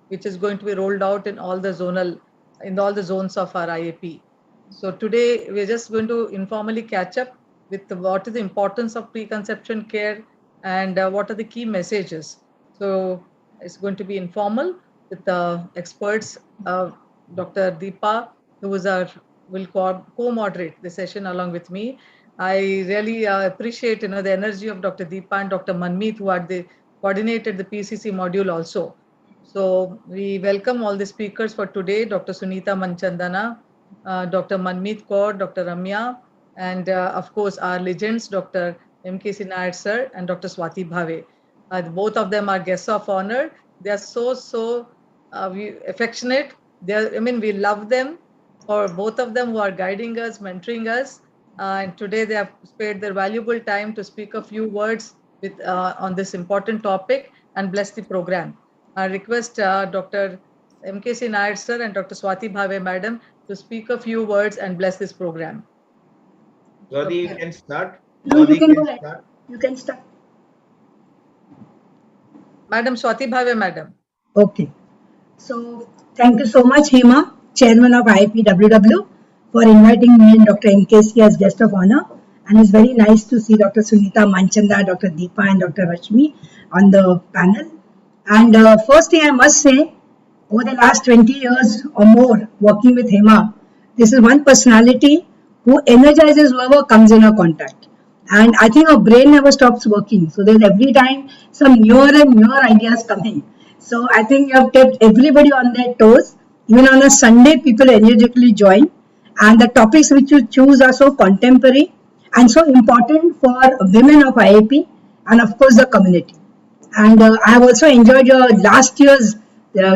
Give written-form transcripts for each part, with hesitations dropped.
which is going to be rolled out in all the zones of our IAP. So today we're just going to informally catch up with what is the importance of preconception care and what are the key messages. So it's going to be informal with the experts, Dr. Deepa, who is our will co-moderate the session along with me. I really appreciate the energy of Dr. Deepa and Dr. Manmeet, who are the coordinated the PCC module also. So we welcome all the speakers for today, Dr. Sunita Manchandana, Dr. Manmeet Kaur, Dr. Ramya, and of course our legends, Dr. M.K. Nair sir and Dr. Swati Bhave. Both of them are guests of honor. They are so affectionate. We love them for both of them who are guiding us, mentoring us. And today they have spared their valuable time to speak a few words on this important topic and bless the program. I request Dr. M.K. Nair sir and Dr. Swati Bhave madam to speak a few words and bless this program. Swati, you can start. No, you can go ahead. You can start. Madam Swati Bhave madam. Okay. So thank you so much, Hema, Chairman of IAP WW, for inviting me and Dr. MKC as guest of honor. And it's very nice to see Dr. Sunita Manchanda, Dr. Deepa, and Dr. Rashmi on the panel. And first thing I must say, over the last 20 years or more working with Hema, this is one personality who energizes whoever comes in her contact. And I think her brain never stops working. So there's every time some newer and newer ideas coming. So I think you have kept everybody on their toes. Even on a Sunday, people energetically join. And the topics which you choose are so contemporary and so important for women of IAP and of course the community. And I have also enjoyed your last year's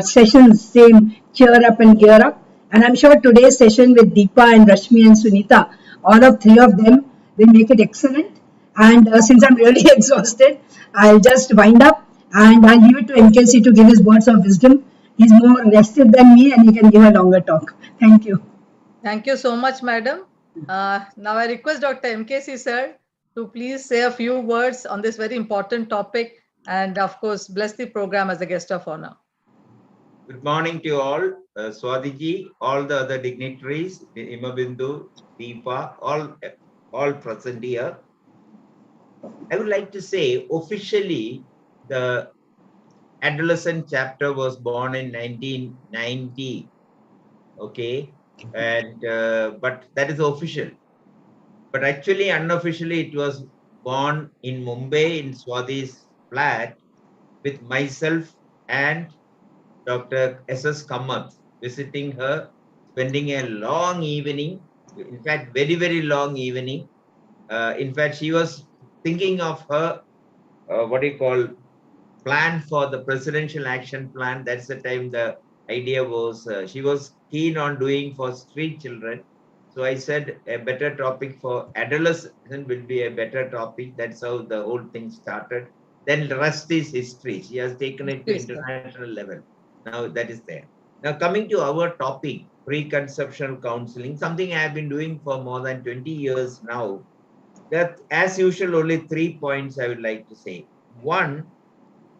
sessions, same cheer up and gear up. And I'm sure today's session with Deepa and Rashmi and Sunita, all of three of them will make it excellent. And since I'm really exhausted, I'll just wind up and I'll leave it to MKC to give his words of wisdom. He's more rested than me and he can give a longer talk. Thank you. Thank you so much, madam. Now I request Dr. MKC sir to please say a few words on this very important topic and of course bless the program as a guest of honor. Good morning to you all. Swadiji, all the other dignitaries, Imabindu, Deepa, all present here. I would like to say officially the adolescent chapter was born in 1990. Okay, and but that is official. But actually, unofficially, it was born in Mumbai in Swati's flat with myself and Dr. S.S. Kamath visiting her, spending a long evening, in fact, very, very long evening. In fact, she was thinking of her, plan for the presidential action plan. That's the time the idea was, she was keen on doing for street children. So I said a better topic for adolescent will be a better topic. That's how the whole thing started. Then the rest is history. She has taken it to international level. Now that is there. Now coming to our topic, preconception counseling, something I have been doing for more than 20 years now. That as usual, only 3 points I would like to say. One,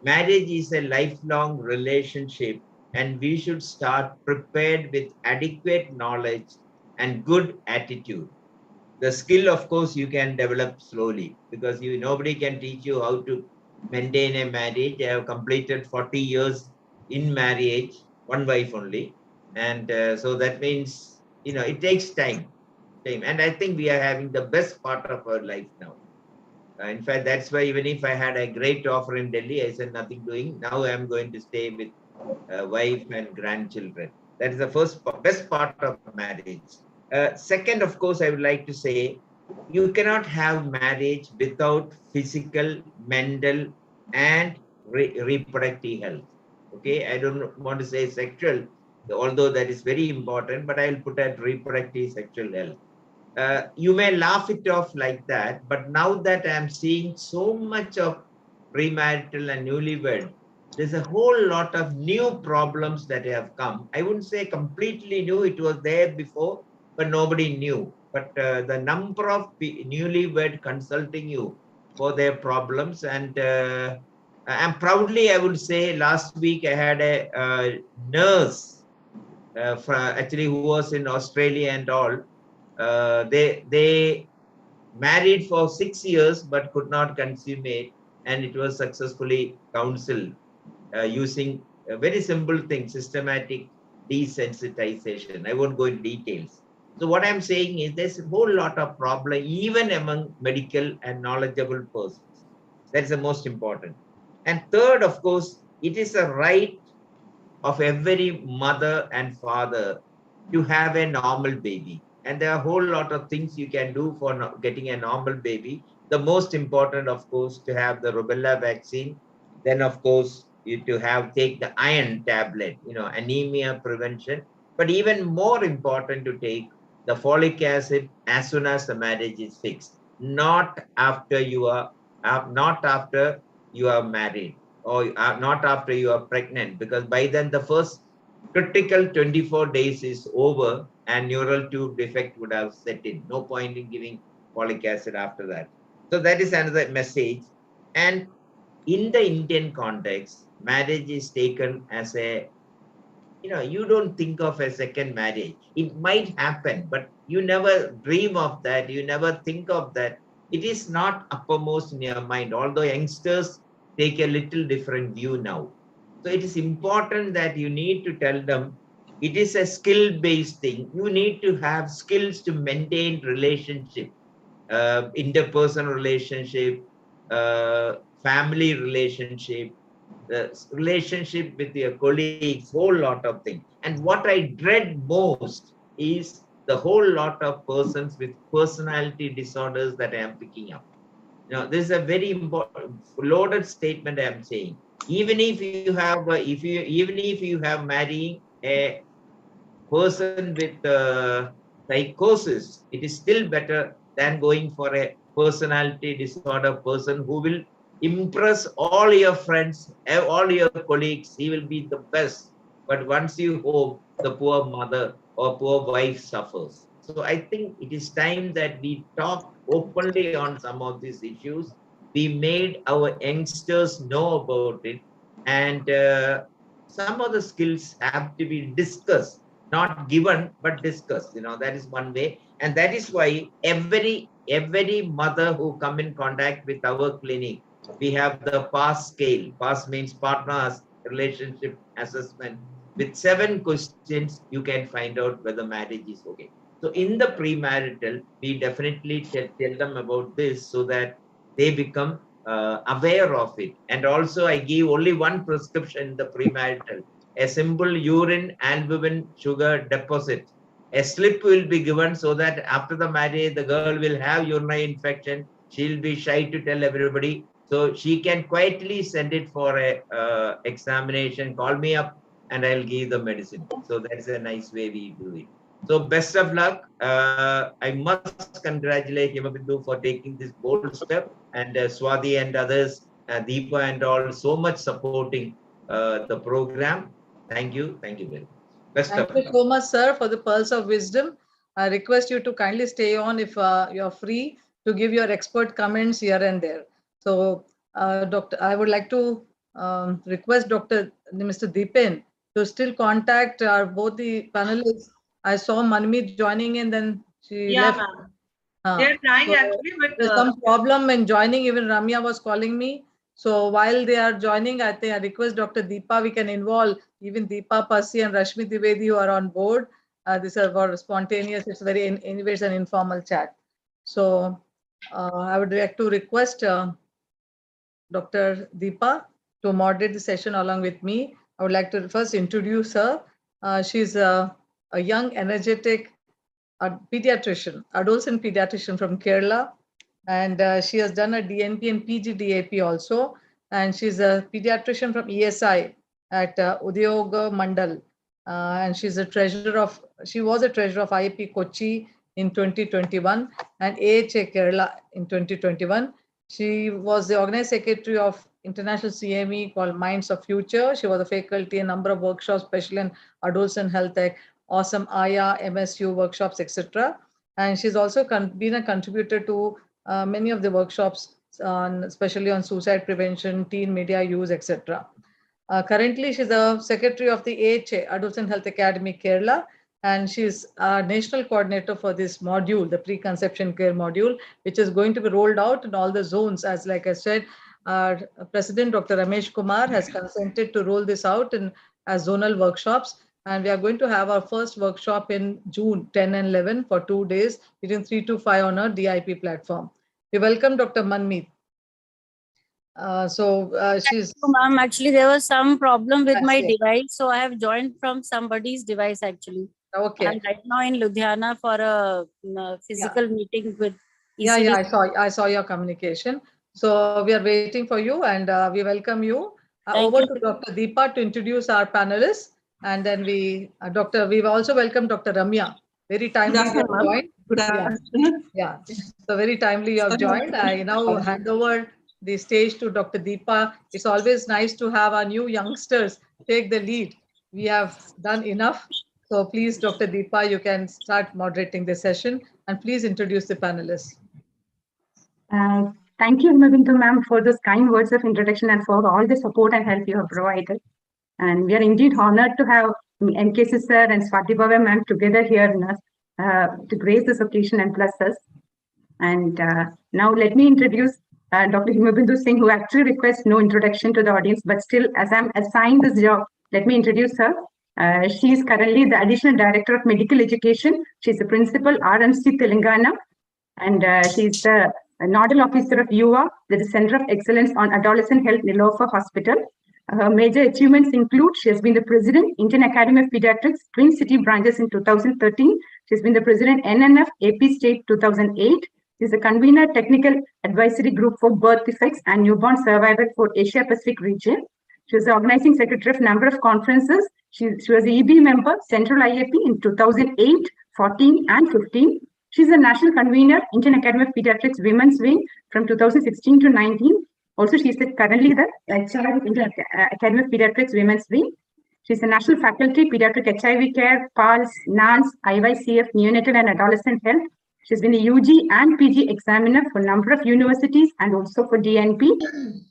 marriage is a lifelong relationship and we should start prepared with adequate knowledge and good attitude. The skill, of course, you can develop slowly because nobody can teach you how to maintain a marriage. I have completed 40 years in marriage, one wife only. And so that means, it takes time. And I think we are having the best part of our life now. In fact, that's why even if I had a great offer in Delhi, I said nothing doing. Now I'm going to stay with wife and grandchildren. That is the best part of marriage. Second, of course, I would like to say, you cannot have marriage without physical, mental, and reproductive health. Okay, I don't want to say sexual, although that is very important, but I'll put at reproductive sexual health. You may laugh it off like that, but now that I'm seeing so much of premarital and newlywed, there's a whole lot of new problems that have come. I wouldn't say completely new, it was there before, but nobody knew. But the number of newlywed consulting you for their problems, and And proudly, I would say, last week I had a nurse, actually, who was in Australia and all. They married for 6 years but could not consummate, and it was successfully counseled using a very simple thing, systematic desensitization. I won't go into details. So what I'm saying is there's a whole lot of problem even among medical and knowledgeable persons. That's the most important. And third, of course, it is a right of every mother and father to have a normal baby. And there are a whole lot of things you can do for getting a normal baby. The most important, of course, to have the rubella vaccine. Then, of course, you to have take the iron tablet, anemia prevention. But even more important to take the folic acid as soon as the marriage is fixed, not after you are married, or not after you are pregnant, because by then the first critical 24 days is over and neural tube defect would have set in. No point in giving folic acid after that. So that is another message. And in the Indian context, marriage is taken as a, you don't think of a second marriage. It might happen, but you never dream of that. You never think of that. It is not uppermost in your mind, although youngsters take a little different view now. So it is important that you need to tell them it is a skill-based thing. You need to have skills to maintain relationship, interpersonal relationship, family relationship, the relationship with your colleagues, whole lot of things. And what I dread most is the whole lot of persons with personality disorders that I am picking up. This is a very important, loaded statement I am saying. Even if you have, even if you have marrying a person with psychosis, it is still better than going for a personality disorder person who will impress all your friends, all your colleagues. He will be the best. But once you home, the poor mother or poor wife suffers. So I think it is time that we talk openly on some of these issues. We made our youngsters know about it, and some of the skills have to be discussed, not given, but discussed. That is one way. And that is why every mother who come in contact with our clinic, we have the PASS scale. PASS means partners relationship assessment. With 7 questions, you can find out whether marriage is okay. So in the premarital, we definitely tell them about this so that they become aware of it. And also I give only one prescription in the premarital, a simple urine albumin sugar deposit. A slip will be given so that after the marriage, the girl will have urinary infection. She'll be shy to tell everybody. So she can quietly send it for a examination, call me up, and I'll give the medicine. So that's a nice way we do it. So best of luck. I must congratulate Himabindu for taking this bold step, and Swati and others, Deepa and all, so much supporting the program. Thank you. Thank you very much. Best of luck. Thank you so much, sir, for the pearls of wisdom. I request you to kindly stay on if you're free to give your expert comments here and there. So, Doctor, I would like to request Mr. Deepen to still contact both the panelists. I saw Manmeet joining in, then she left. They're trying actually, but there's some problem in joining. Even Ramya was calling me. So while they are joining, I think I request Dr. Deepa, we can involve even Deepa Pasi and Rashmi Dwivedi who are on board. These are for spontaneous. It's very, anyway, it's an informal chat. So I would like to request Dr. Deepa to moderate the session along with me. I would like to first introduce her. She's a young, energetic pediatrician, adolescent pediatrician from Kerala. And she has done a DNP and PGDAP also. And she's a pediatrician from ESI at Udyog Mandal. And she was a treasurer of IAP Kochi in 2021 and AHA Kerala in 2021. She was the organized secretary of international CME called Minds of Future. She was a faculty in a number of workshops, especially in adolescent health tech, awesome AYA, MSU workshops, etc. And she's also been a contributor to many of the workshops especially on suicide prevention, teen media use, etc. Currently, she's a secretary of the AHA, Adolescent Health Academy, Kerala, and she's a national coordinator for this module, the preconception care module, which is going to be rolled out in all the zones. As like I said, our President, Dr. Ramesh Kumar, has consented to roll this out in as zonal workshops. And we are going to have our first workshop in June 10 and 11 for 2 days, between 3 to 5 on our DIP platform. We welcome Dr. Manmeet. She's. Ma'am, actually, there was some problem with my device, so I have joined from somebody's device actually. Okay. I'm right now in Ludhiana for a physical meeting with. ECD. I saw your communication. So we are waiting for you, and we welcome you. Over to Dr. Deepa to introduce our panelists, and then we've also welcomed Dr. Ramya. Very timely you have joined. Good afternoon. Yeah. So very timely you have joined. I now hand over the stage to Dr. Deepa. It's always nice to have our new youngsters take the lead. We have done enough. So please, Dr. Deepa, you can start moderating the session, and please introduce the panelists. Thank you, Himabindu ma'am, for those kind words of introduction and for all the support and help you have provided. And we are indeed honored to have MKC sir and Swati Bhave ma'am together here to grace this occasion and bless us. And now let me introduce Dr. Himabindu Singh, who actually requests no introduction to the audience, but still, as I'm assigned this job, let me introduce her. She is currently the Additional Director of Medical Education. She's the Principal RMC Telangana, and she's the Nodal Officer of UA, the Center of Excellence on Adolescent Health, Nilofer Hospital. Her major achievements include she has been the President, Indian Academy of Pediatrics, Twin City branches in 2013. She's been the President, NNF, AP State 2008. She's a convener, Technical Advisory Group for Birth Defects and Newborn Survival for Asia Pacific region. She was the Organizing Secretary of a number of conferences. She was the EB member, Central IAP in 2008, 14 and 15. She's a national convener, Indian Academy of Pediatrics Women's Wing from 2016 to 19. Also, she's currently the HR of Indian Academy of Pediatrics Women's Wing. She's a national faculty, Pediatric HIV Care, PALS, NANS, IYCF, Neonatal and Adolescent Health. She's been a UG and PG examiner for a number of universities and also for DNP.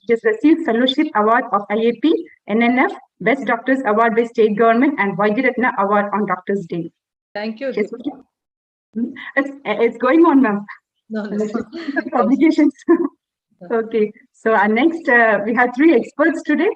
She's received Fellowship Award of IAP, NNF, Best Doctors Award by State Government, and Vaidyaratna Award on Doctors' Day. Thank you. It's going on, ma'am. No. Publications. Okay. So our next, we have 3 experts today.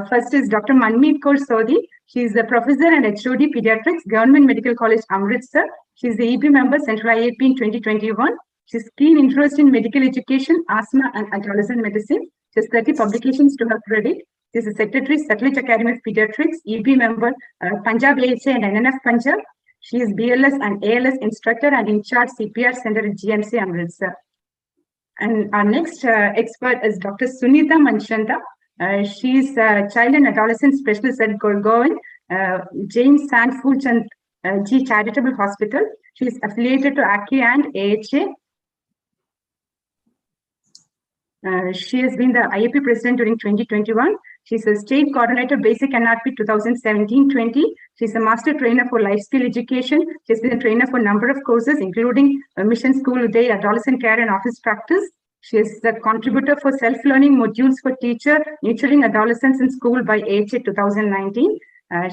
First is Dr. Manmeet Kaur Sodhi. She is the Professor and HOD Pediatrics, Government Medical College, Amritsar. She is the EP member, Central IAP in 2021. She has keen interest in medical education, asthma, and adolescent medicine. She has 30 publications to her credit. She is the Secretary, Satellite Academy of Pediatrics, EP member, Punjab AHA and NNF Punjab. She is BLS and ALS instructor and in charge CPR Center at GMC Amritsar. And our next expert is Dr. Sunita Manchanda. She is a child and adolescent specialist at Gurgaon, James Sandford G Charitable Hospital. She is affiliated to ACI and AHA. She has been the IAP president during 2021. She's a state coordinator, basic NRP 2017-20. She's a master trainer for life skill education. She's been a trainer for a number of courses, including Mission School Uday, adolescent care and office practice. She is the contributor for self-learning modules for teacher, nurturing adolescents in school by AHA 2019.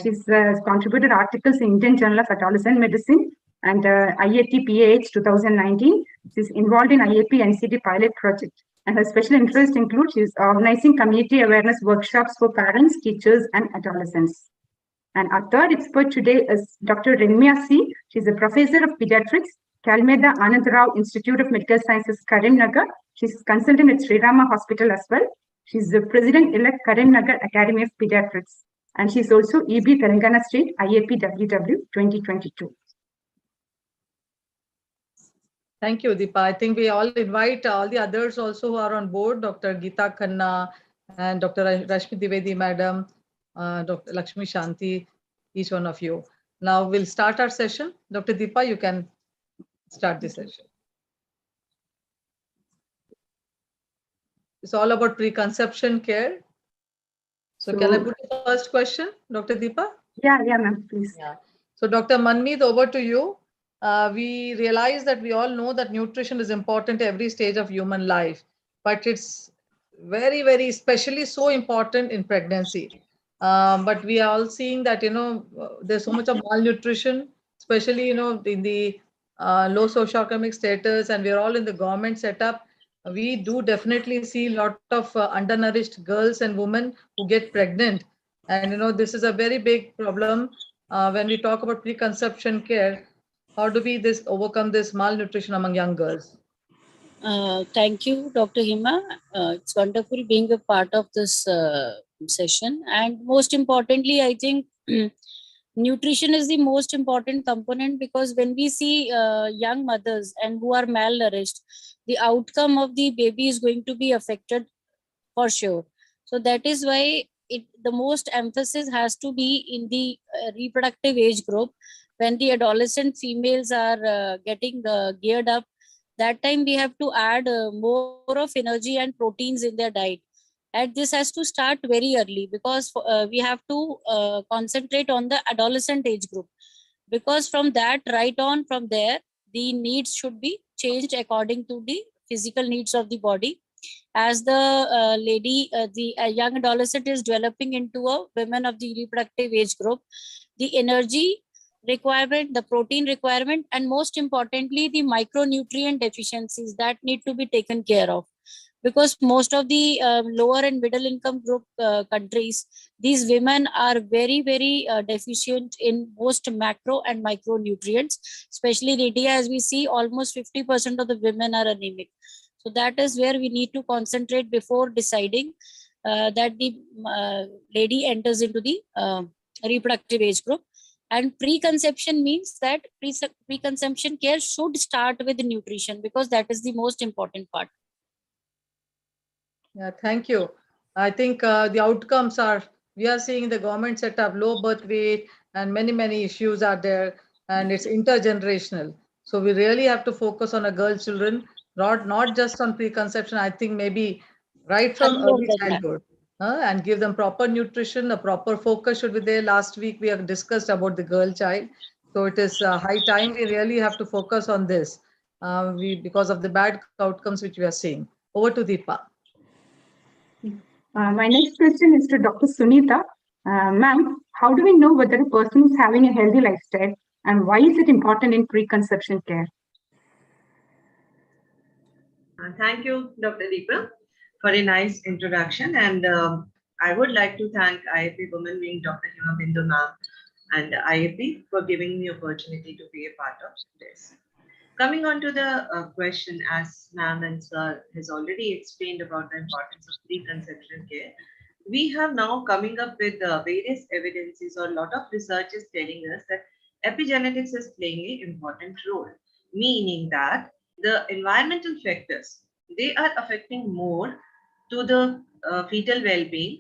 She's contributed articles in Indian Journal of Adolescent Medicine and IAT PAH 2019. She's involved in IAP NCD pilot project. And her special interest includes she's organizing community awareness workshops for parents, teachers, and adolescents. And our third expert today is Dr. Renmya C. She's a professor of pediatrics, Kalmeda Anandarao Institute of Medical Sciences, Karimnagar. She's consultant at Sri Rama Hospital as well. She's the president-elect Karimnagar Academy of Pediatrics. And she's also EB Telangana State IAP WW 2022. Thank you, Deepa. I think we all invite all the others also who are on board, Dr. Geeta Khanna and Dr. Rashmi Dwivedi Madam, Dr. Lakshmi Shanti, each one of you. Now we'll start our session. Dr. Deepa, you can start the session. It's all about preconception care. So can I put the first question, Dr. Deepa? Yeah, ma'am, please. Yeah. So Dr. Manmeet, over to you. We realize that we all know that nutrition is important at every stage of human life. but it's very, very especially so important in pregnancy. But we are all seeing that, there's so much of malnutrition, especially, in the low socioeconomic status, and we're all in the government setup. We do definitely see a lot of undernourished girls and women who get pregnant. And, this is a very big problem when we talk about preconception care. How do we overcome this malnutrition among young girls? Thank you, Dr. Hima. It's wonderful being a part of this session. And most importantly, I think nutrition is the most important component, because when we see young mothers and who are malnourished, the outcome of the baby is going to be affected for sure. So that is why the most emphasis has to be in the reproductive age group, when the adolescent females are getting geared up. That time we have to add more of energy and proteins in their diet, and this has to start very early, because we have to concentrate on the adolescent age group, because from that right on, from there the needs should be changed according to the physical needs of the body. As the the young adolescent is developing into a woman of the reproductive age group, the energy requirement, the protein requirement, and most importantly, the micronutrient deficiencies that need to be taken care of. Because most of the lower and middle income group countries, these women are very, very deficient in most macro and micronutrients. Especially in India, as we see, almost 50% of the women are anemic. So that is where we need to concentrate before deciding that the lady enters into the reproductive age group. And preconception means that preconception care should start with nutrition, because that is the most important part. Yeah, thank you. I think the outcomes are, we are seeing the government setup, low birth weight, and many, many issues are there, and it's intergenerational. So we really have to focus on our girl children, not just on preconception. I think maybe right from early childhood, and give them proper nutrition. A proper focus should be there. Last week we have discussed about the girl child, so it is high time we really have to focus on this. Because of the bad outcomes which we are seeing. Over to Deepa. My next question is to Dr. Sunita. Ma'am, how do we know whether a person is having a healthy lifestyle, and why is it important in preconception care? Thank you, Dr. Deepa, for a nice introduction. And I would like to thank IAP Women Wing, Dr. Hima Bindu ma'am, and IAP for giving me opportunity to be a part of this. Coming on to the question, as ma'am and sir has already explained about the importance of preconception care, we have now coming up with various evidences, or a lot of research is telling us that epigenetics is playing an important role, meaning that the environmental factors, they are affecting more to the fetal well-being,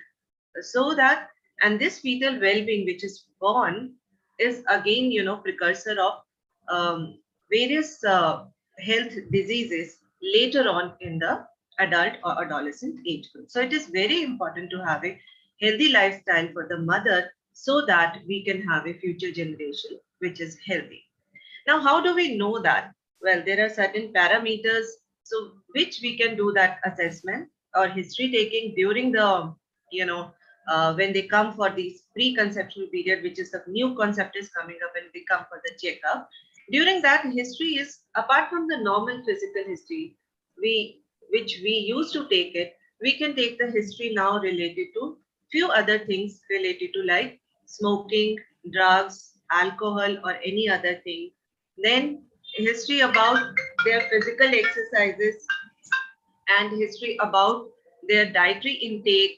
so that, and this fetal well-being which is born is again, precursor of various health diseases later on in the adult or adolescent age group. So it is very important to have a healthy lifestyle for the mother, so that we can have a future generation which is healthy. Now, how do we know that? Well, there are certain parameters, so which we can do that assessment or history taking during the, when they come for this preconception period, which is the new concept is coming up and they come for the checkup. During that, history is, apart from the normal physical history, which we used to take it, we can take the history now related to few other things related to like smoking, drugs, alcohol, or any other thing. Then history about their physical exercises, and history about their dietary intake,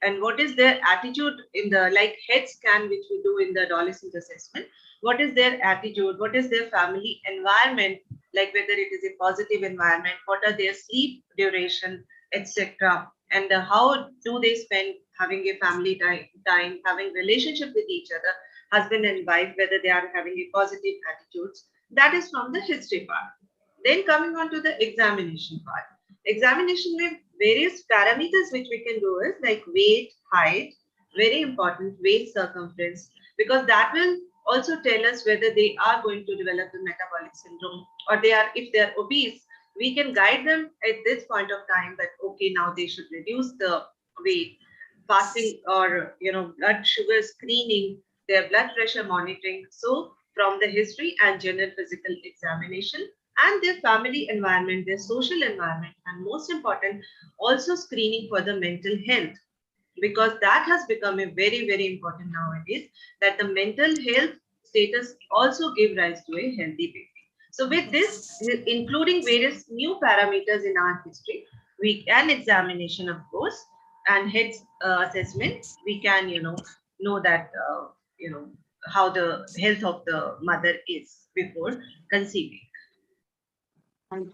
and what is their attitude in the like head scan which we do in the adolescent assessment. What is their attitude, what is their family environment, like whether it is a positive environment, what are their sleep duration, etc. And how do they spend having a family time, having relationship with each other, husband and wife, whether they are having a positive attitudes. That is from the history part. Then coming on to the examination part. Examination with various parameters which we can do is like weight, height, very important, waist circumference, because that will also tell us whether they are going to develop the metabolic syndrome, or they are, if they are obese, we can guide them at this point of time that, okay, now they should reduce the weight, fasting or, blood sugar screening, their blood pressure monitoring. So from the history and general physical examination and their family environment, their social environment, and most important, also screening for the mental health, because that has become a very, very important nowadays, that the mental health status also give rise to a healthy baby. So with this, including various new parameters in our history, we can examination, of course, and health assessment, we can, know that, how the health of the mother is before conceiving.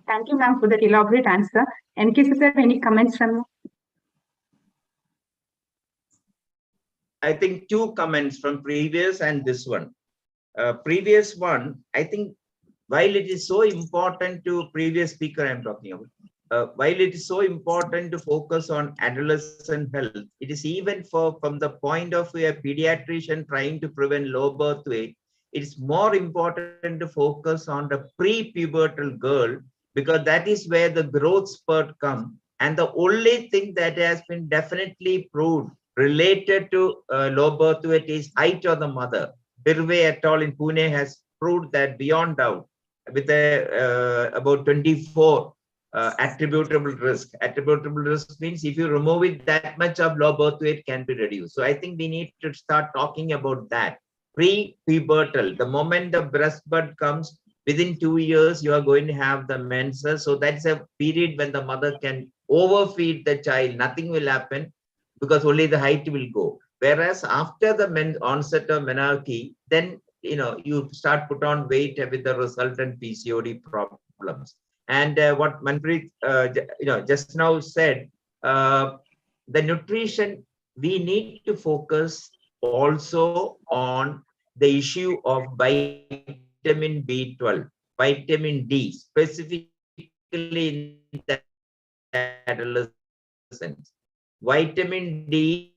Thank you, ma'am, for that elaborate answer. In case if there are any comments from you? I think two comments from previous and this one. Previous one, I think while it is so important to previous speaker I'm talking about, while it is so important to focus on adolescent health, it is even from the point of view a pediatrician trying to prevent low birth weight, it's more important to focus on the pre-pubertal girl, because that is where the growth spurt comes. And the only thing that has been definitely proved related to low birth weight is height of the mother. Birve et al. In Pune has proved that beyond doubt, with about 24 attributable risk. Attributable risk means if you remove it, that much of low birth weight can be reduced. So I think we need to start talking about that. Pre-pubertal, the moment the breast bud comes, within 2 years, you are going to have the menses. So that's a period when the mother can overfeed the child. Nothing will happen because only the height will go. Whereas after the onset of menarche, then you start put on weight with the resultant PCOD problems. And what Manpreet just now said, the nutrition, we need to focus also on the issue of vitamin B12, vitamin D, specifically in the adolescents. Vitamin D,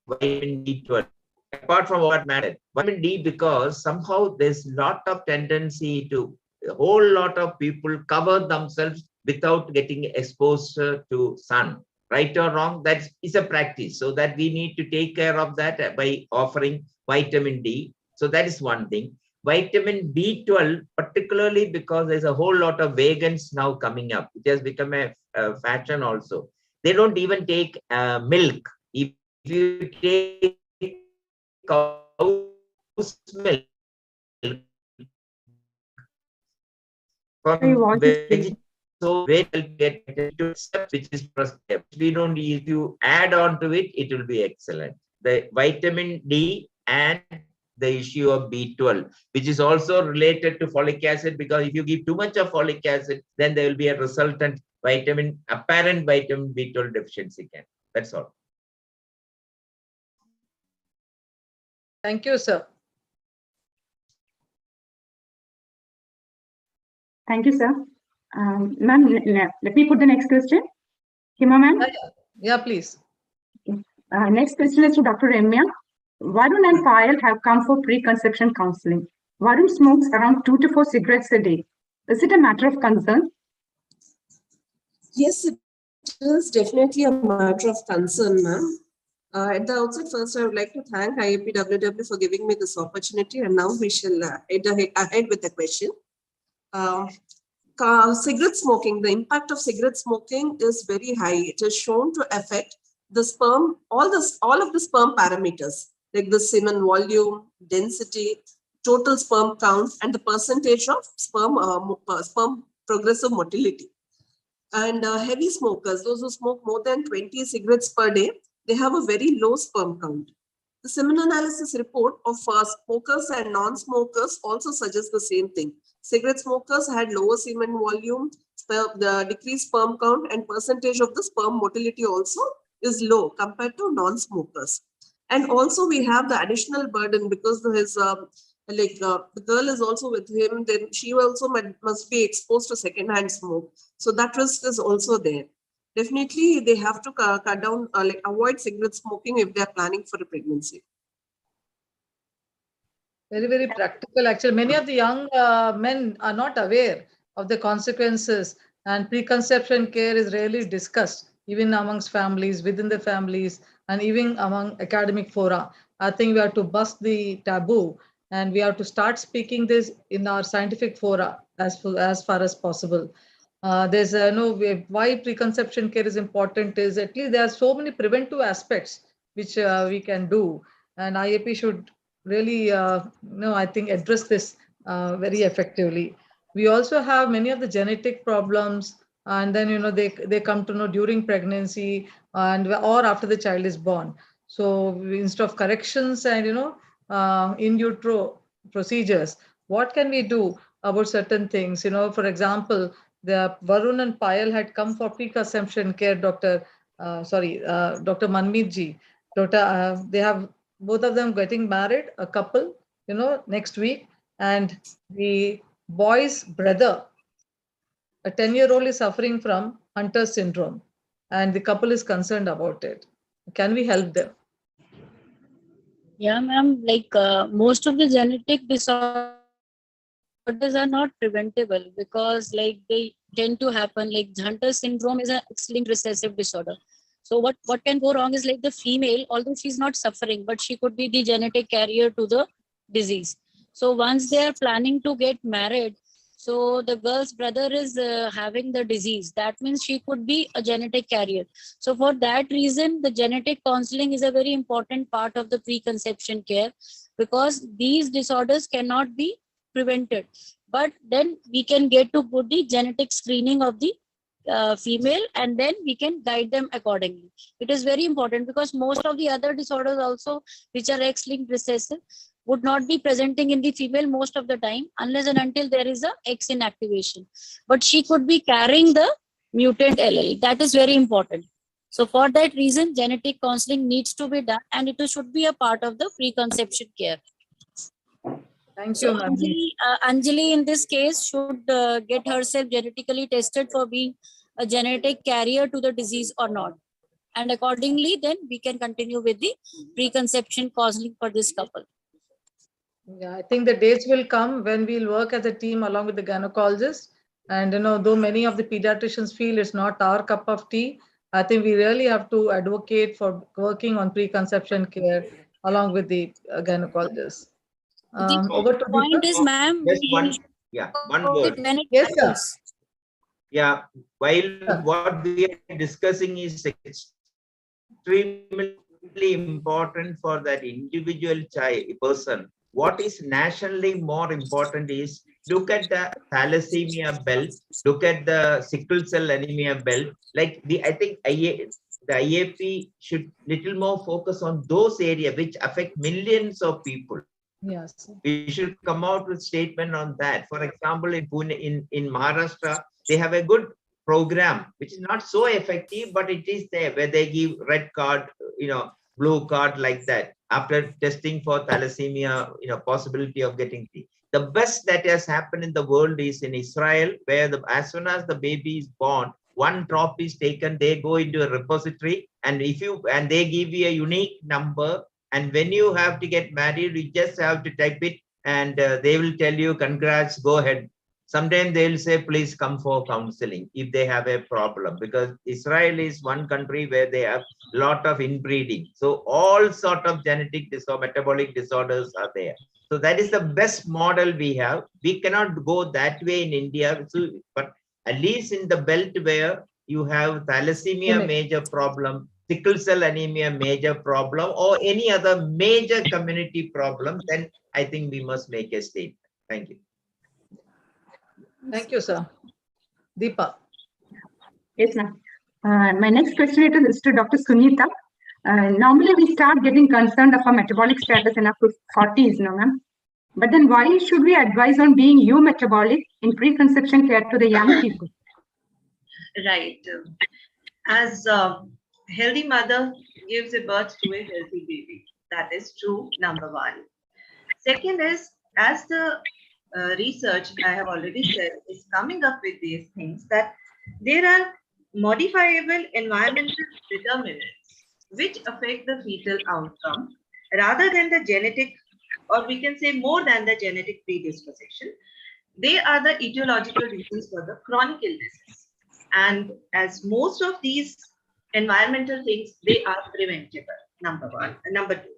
vitamin B12. Apart from what matters, vitamin D, because somehow there's a lot of tendency to a whole lot of people cover themselves without getting exposed to sun. Right or wrong, that is a practice. So that we need to take care of that by offering vitamin D. So that is one thing. Vitamin B12, particularly because there's a whole lot of vegans now coming up. It has become a fashion also. They don't even take milk. If you take cow's milk from vegetarian, so will get to steps which is prescribed. We don't need to add on to it, it will be excellent. The vitamin D and the issue of B12, which is also related to folic acid, because if you give too much of folic acid, then there will be a resultant apparent vitamin B12 deficiency. That's all. Thank you, sir. Thank you, sir. Ma'am, let me put the next question. Hima, ma'am? Yeah, please. Next question is to Dr. Ramya. Varun and Payal have come for preconception counseling. Varun smokes around 2 to 4 cigarettes a day. Is it a matter of concern? Yes, it is definitely a matter of concern, ma'am. At the outset, first, I would like to thank IAP WW for giving me this opportunity, and now we shall head ahead with the question. Cigarette smoking, the impact of cigarette smoking is very high. It is shown to affect the sperm, all of the sperm parameters, like the semen volume, density, total sperm count, and the percentage of sperm progressive motility. And heavy smokers, those who smoke more than 20 cigarettes per day, they have a very low sperm count. The semen analysis report of smokers and non-smokers also suggests the same thing. Cigarette smokers had lower semen volume, the decreased sperm count, and percentage of the sperm motility also is low compared to non-smokers. And also we have the additional burden because the girl is also with him, then she also must be exposed to secondhand smoke. So that risk is also there. Definitely, they have to cut down, avoid cigarette smoking if they are planning for a pregnancy. Very, very practical. Actually, many of the young men are not aware of the consequences And preconception care is rarely discussed, even amongst families, within the families, and even among academic fora. I think we have to bust the taboo, and we have to start speaking this in our scientific fora as far as possible. There's no why preconception care is important is at least there are so many preventive aspects which we can do, and IAP should really I think address this very effectively. We also have many of the genetic problems, and then they come to know during pregnancy and or after the child is born. So instead of corrections and in utero procedures, what can we do about certain things? For example, the Varun and Payal had come for preconception care, Dr. Manmeet ji. They have both of them getting married, a couple, next week, and the boy's brother, a 10-year-old, is suffering from Hunter syndrome, and the couple is concerned about it. Can we help them? Yeah, ma'am. Like most of the genetic disorders are not preventable because like they tend to happen. Like Hunter syndrome is an X-linked recessive disorder. So what can go wrong is like the female, although she's not suffering, but she could be the genetic carrier to the disease. So once they are planning to get married, so the girl's brother is having the disease. That means she could be a genetic carrier. So for that reason, the genetic counseling is a very important part of the preconception care because these disorders cannot be prevented. But then we can get to put the genetic screening of the female, and then we can guide them accordingly. It is very important because most of the other disorders also, which are X-linked recessive, would not be presenting in the female most of the time unless and until there is a X inactivation. But she could be carrying the mutant allele. That is very important. So for that reason, genetic counseling needs to be done, and it should be a part of the preconception care. Thank So you, ma'am. Anjali in this case should get herself genetically tested for being a genetic carrier to the disease or not. And accordingly, then we can continue with the preconception counseling for this couple. Yeah, I think the days will come when we'll work as a team along with the gynecologist. And though many of the pediatricians feel it's not our cup of tea, I think we really have to advocate for working on preconception care along with the gynecologist. The Over to point Deepak. is, ma'am, Just we one, yeah, one word. Yes, sir. Yeah, while what we are discussing is extremely important for that individual person. What is nationally more important is look at the thalassemia belt, look at the sickle cell anemia belt. Like I think the IAP should little more focus on those areas which affect millions of people. Yes. We should come out with statement on that. For example, in Pune, in Maharashtra, they have a good program which is not so effective, but it is there where they give red card, blue card like that after testing for thalassemia, possibility of getting the best that has happened in the world is in Israel, where as soon as the baby is born, one drop is taken, they go into a repository, and they give you a unique number. And when you have to get married, you just have to type it, and they will tell you, congrats, go ahead. Sometimes they'll say, please come for counseling if they have a problem, because Israel is one country where they have a lot of inbreeding. So all sort of genetic metabolic disorders are there. So that is the best model we have. We cannot go that way in India, but at least in the belt where you have thalassemia major problem, sickle cell anemia major problem, or any other major community problem, then I think we must make a statement. Thank you. Thank you, sir. Deepa. Yes, ma'am. My next question is to Dr. Sunita. Normally, we start getting concerned of our metabolic status in our 40s, no, ma'am. But then why should we advise on being eumetabolic in preconception care to the young people? Right. As a healthy mother gives a birth to a healthy baby. That is true, number one. Second is, as the research I have already said is coming up with these things, that there are modifiable environmental determinants which affect the fetal outcome rather than the genetic, or we can say more than the genetic predisposition. They are the etiological reasons for the chronic illnesses. And as most of these environmental things, they are preventable, number one. Number two,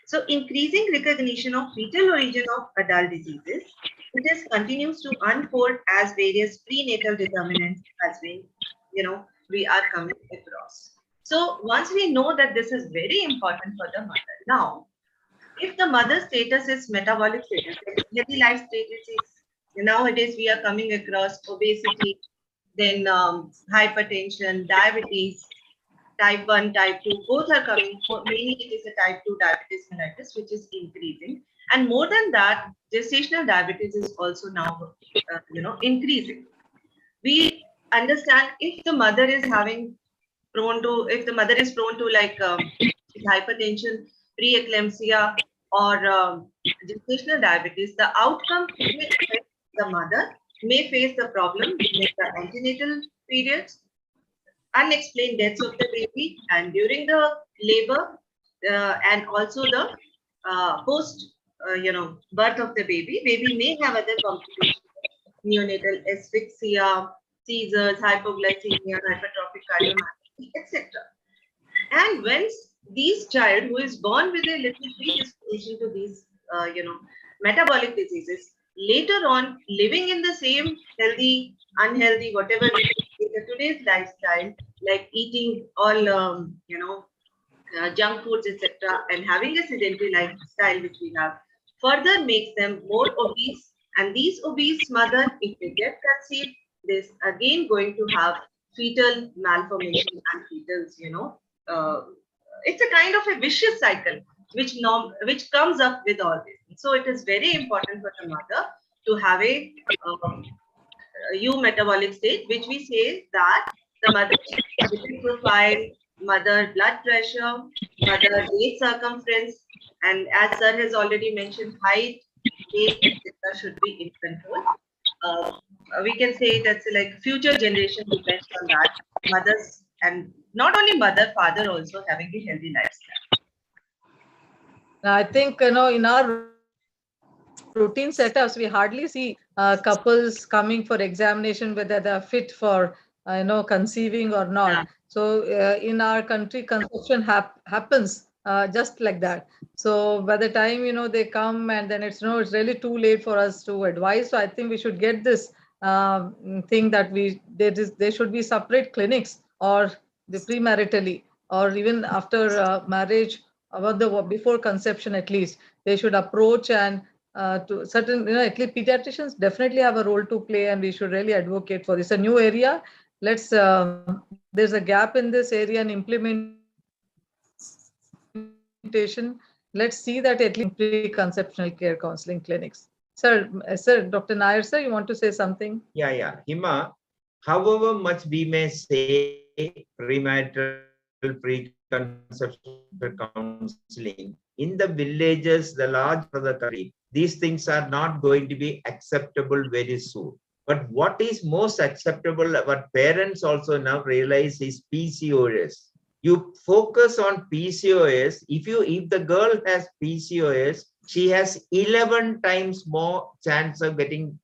so increasing recognition of fetal origin of adult diseases, it continues to unfold as various prenatal determinants has been, we are coming across. So once we know that this is very important for the mother, now, if the mother status is metabolic status, healthy life status is, nowadays we are coming across obesity, then hypertension, diabetes, type 1, type 2, both are coming. Mainly it is a type 2 diabetes mellitus, which is increasing. And more than that, gestational diabetes is also now, increasing. We understand if the mother is prone to like hypertension, preeclampsia, or gestational diabetes, the outcome may affect the mother, may face the problem during the antenatal periods, unexplained deaths of the baby, and during the labor, and also the post, birth of the baby may have other complications, neonatal asphyxia, seizures, hypoglycemia, hypertrophic cardiomyopathy, etc. And when these child who is born with a little predisposition to these, metabolic diseases, later on living in the same healthy, unhealthy, whatever it is, today's lifestyle, like eating all, junk foods, etc., and having a sedentary lifestyle which we have, further makes them more obese. And these obese mother, if they get conceived, this again going to have fetal malformation and fetals, it's a kind of a vicious cycle which comes up with all this. So it is very important for the mother to have a metabolic state, which we say that the mother lipid profile, mother blood pressure, mother waist circumference, and as sir has already mentioned, height, weight, etc. should be in control. We can say that's like future generation depends on that. Mothers, and not only mother, father also having a healthy lifestyle. I think, in our routine setups, we hardly see couples coming for examination whether they're fit for, conceiving or not. Yeah. So in our country, conception happens just like that. So by the time, they come, and then it's really too late for us to advise. So I think we should get this thing that there should be separate clinics, or the premaritally, or even after marriage, before conception at least, they should approach, and to certain, at least pediatricians definitely have a role to play, and we should really advocate for this. A new area. There's a gap in this area in implementation. Let's see that at least pre-conceptional care counseling clinics. Sir, Dr. Nair, sir, you want to say something? Yeah. Hima, however much we may say premarital preconception counseling, in the villages, the large part of the country, these things are not going to be acceptable very soon. But what is most acceptable, what parents also now realize, is PCOS. You focus on PCOS. If the girl has PCOS, she has 11 times more chance of getting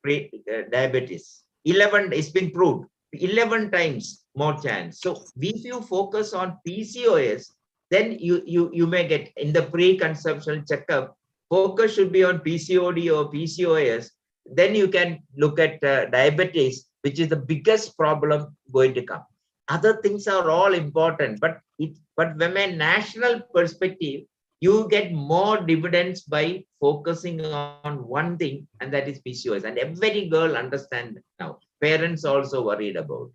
diabetes. 11, it's been proved. 11 times more chance. So if you focus on PCOS, then you may get in the pre-conceptual checkup. Focus should be on PCOD or PCOS. Then you can look at diabetes, which is the biggest problem going to come. Other things are all important, but from a national perspective, you get more dividends by focusing on one thing, and that is PCOS. And every girl understands now. Parents also worried about.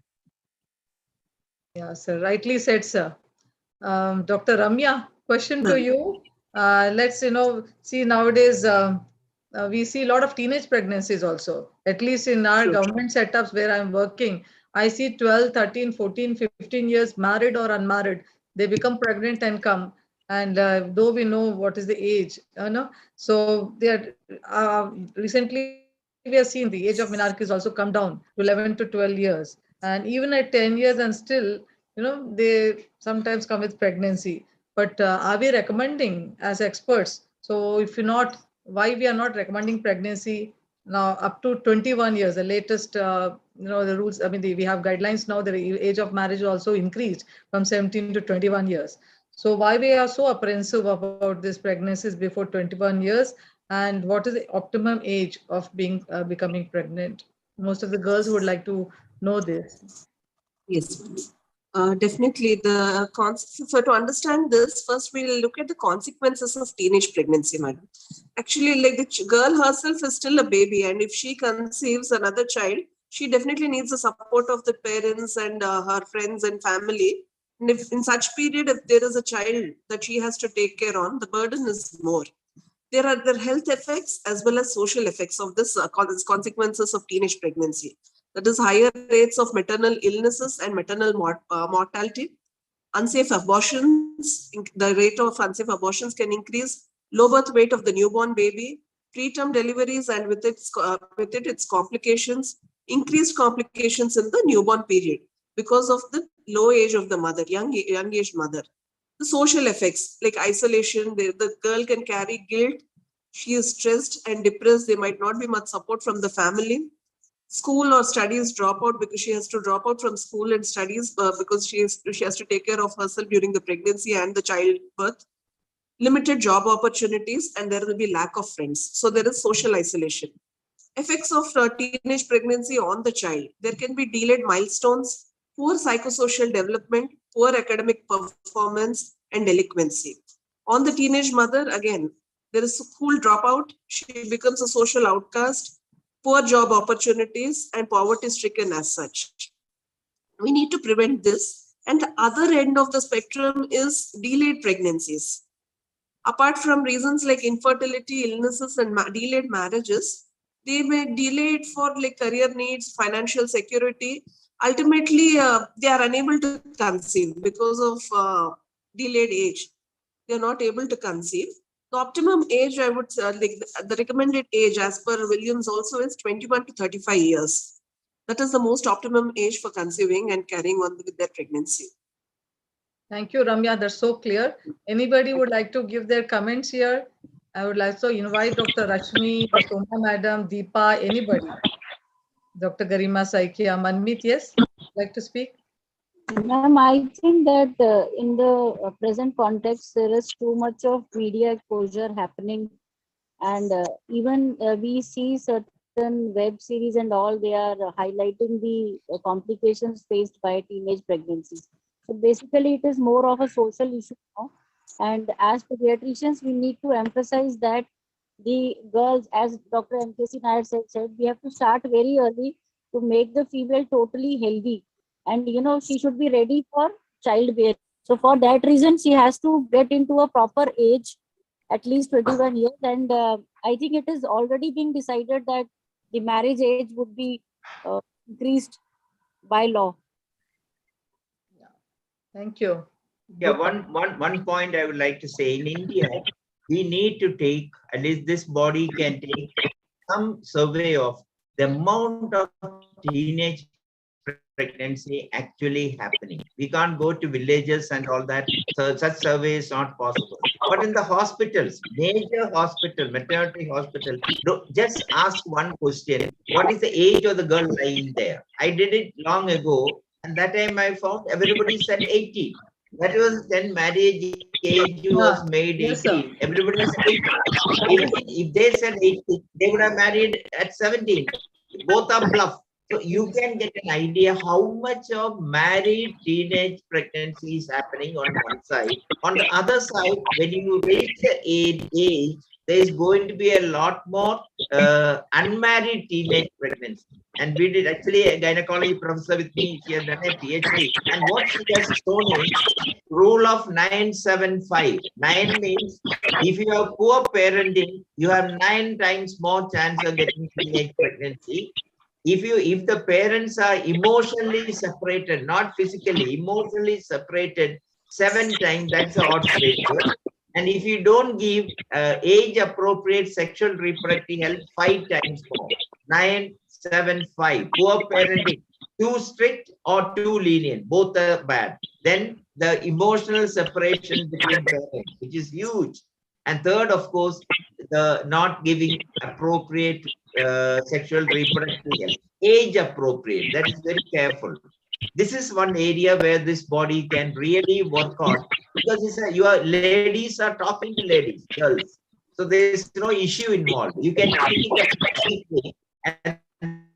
Yeah, sir. Rightly said, sir. Dr. Ramya, question to you. Let's, see nowadays, we see a lot of teenage pregnancies also. At least in our government setups where I'm working, I see 12, 13, 14, 15 years, married or unmarried. They become pregnant and come. And though we know what is the age, so they are recently we have seen the age of menarche has also come down to 11 to 12 years. And even at 10 years, and still, they sometimes come with pregnancy. But are we recommending as experts? So if you're not, why we are not recommending pregnancy now up to 21 years, the latest the rules. I mean, we have guidelines now. The age of marriage also increased from 17 to 21 years. So why we are so apprehensive about this pregnancies before 21 years, and what is the optimum age of being becoming pregnant? Most of the girls would like to know this. Yes, definitely. So to understand this, first we'll look at the consequences of teenage pregnancy, madam. Actually, like the girl herself is still a baby, and if she conceives another child, she definitely needs the support of the parents and her friends and family. And if in such period, if there is a child that she has to take care on, the burden is more. There are the health effects as well as social effects of this consequences of teenage pregnancy. That is higher rates of maternal illnesses and maternal mortality. Unsafe abortions, the rate of unsafe abortions can increase. Low birth weight of the newborn baby, preterm deliveries, and with its complications, increased complications in the newborn period because of the low age of the mother, young age mother. The social effects like isolation, the girl can carry guilt. She is stressed and depressed. There might not be much support from the family. School or studies drop out because she has to drop out from school and studies because she has to take care of herself during the pregnancy and the childbirth. Limited job opportunities, and there will be lack of friends. So there is social isolation. Effects of teenage pregnancy on the child. There can be delayed milestones, poor psychosocial development, poor academic performance, and delinquency. On the teenage mother, again, there is school dropout. She becomes a social outcast, poor job opportunities, and poverty stricken as such. We need to prevent this. And the other end of the spectrum is delayed pregnancies. Apart from reasons like infertility, illnesses, and delayed marriages, they may delay it for like career needs, financial security. Ultimately, they are unable to conceive because of delayed age. They are not able to conceive. The optimum age, I would say, like the recommended age as per Williams also is 21 to 35 years. That is the most optimum age for conceiving and carrying on with their pregnancy. Thank you, Ramya. That's so clear. Anybody would like to give their comments here? I would like to invite Dr. Rashmi, Dr. Uma Madam, Deepa, anybody. Dr. Garima Saikia, Manmeet, yes? Like to speak? Ma'am, I think that in the present context, there is too much of media exposure happening. And even we see certain web series and all, they are highlighting the complications faced by teenage pregnancies. So basically, it is more of a social issue now. And as pediatricians, we need to emphasize that the girls, as Dr. MKC Nair said, we have to start very early to make the female totally healthy. And, she should be ready for childbearing. So for that reason, she has to get into a proper age, at least 21 years. And I think it is already being decided that the marriage age would be increased by law. Thank you. Yeah, one point I would like to say, in India, we need to take, at least this body can take some survey of the amount of teenage pregnancy actually happening. We can't go to villages and all that, so such survey is not possible. But in the hospitals, major hospital, maternity hospital, just ask one question: what is the age of the girl lying there? I did it long ago, and that time I found everybody said 18. That was then marriage age was made 18. Everybody said 18. If they said 18, they would have married at 17. Both are bluff. So you can get an idea how much of married teenage pregnancy is happening on one side. On the other side, when you reach the age, there is going to be a lot more unmarried teenage pregnancy. And we did actually a gynecology professor with me. She has done a PhD. And what she has shown is rule of 975. 9 means if you have poor parenting, you have 9 times more chance of getting teenage pregnancy. If the parents are emotionally separated, not physically, emotionally separated 7 times, that's the odds ratio. And if you don't give age appropriate sexual reproductive health, 5 times more. 9, 7, 5. Poor parenting, too strict or too lenient, both are bad. Then the emotional separation between parents, which is huge. And third, of course, the not giving appropriate sexual reproductive health. age appropriate. That is very careful. This is one area where this body can really work on, because your ladies are talking to ladies, girls. So there is no issue involved. You can speak in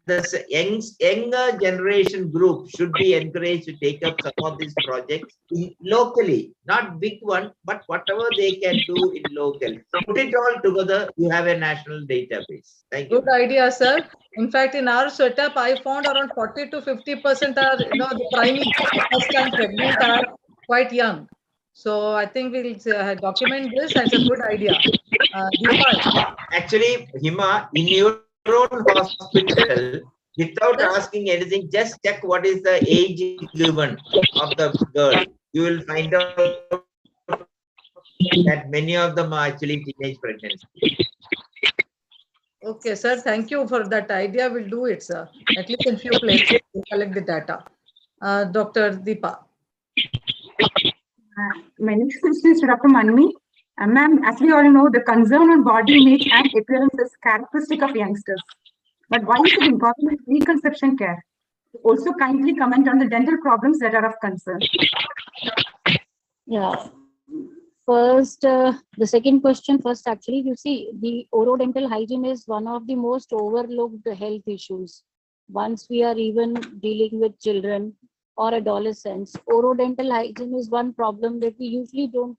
the and the younger generation group should be encouraged to take up some of these projects locally, not big one, but whatever they can do in local. Put it all together, you have a national database. Thank you. Good idea, sir. In fact, in our setup, I found around 40 to 50% are, the primary first time pregnant are quite young. So I think we'll document this, and it's a good idea. Deepa, Actually, Hima, in your own hospital, without asking anything, just check what is the age given of the girl. You will find out that many of them are actually teenage pregnancy. okay, sir. Thank you for that idea. We'll do it, sir. At least in few places, we'll collect the data. Dr. Deepa. My next question is to Dr. Manmi. Ma'am, as we all know, the concern on body image and appearance is characteristic of youngsters. But why is it important in preconception care? Also, kindly comment on the dental problems that are of concern. Yeah. First, the second question first, actually, you see, the orodental hygiene is one of the most overlooked health issues. Once we are even dealing with children or adolescents, orodental hygiene is one problem that we usually don't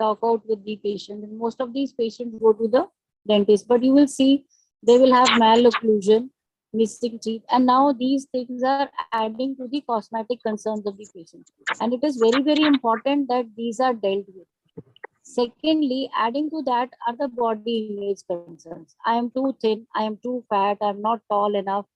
talk out with the patient. And most of these patients go to the dentist, but you will see they will have malocclusion, missing teeth, and now these things are adding to the cosmetic concerns of the patient. And it is very, very important that these are dealt with. Secondly, adding to that are the body image concerns. I am too thin, I am too fat, I'm not tall enough.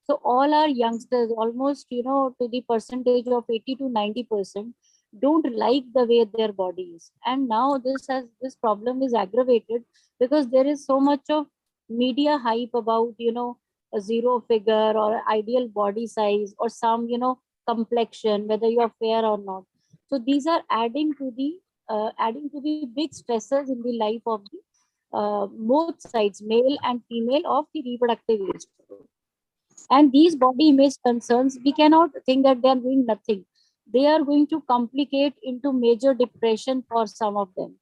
So all our youngsters, almost, to the percentage of 80 to 90%, don't like the way their body is. And now this problem is aggravated because there is so much of media hype about, a zero figure or ideal body size or some, complexion, whether you are fair or not. So these are adding to the big stressors in the life of the both sides, male and female, of the reproductive age. And these body image concerns, we cannot think that they are doing nothing. They are going to complicate into major depression for some of them,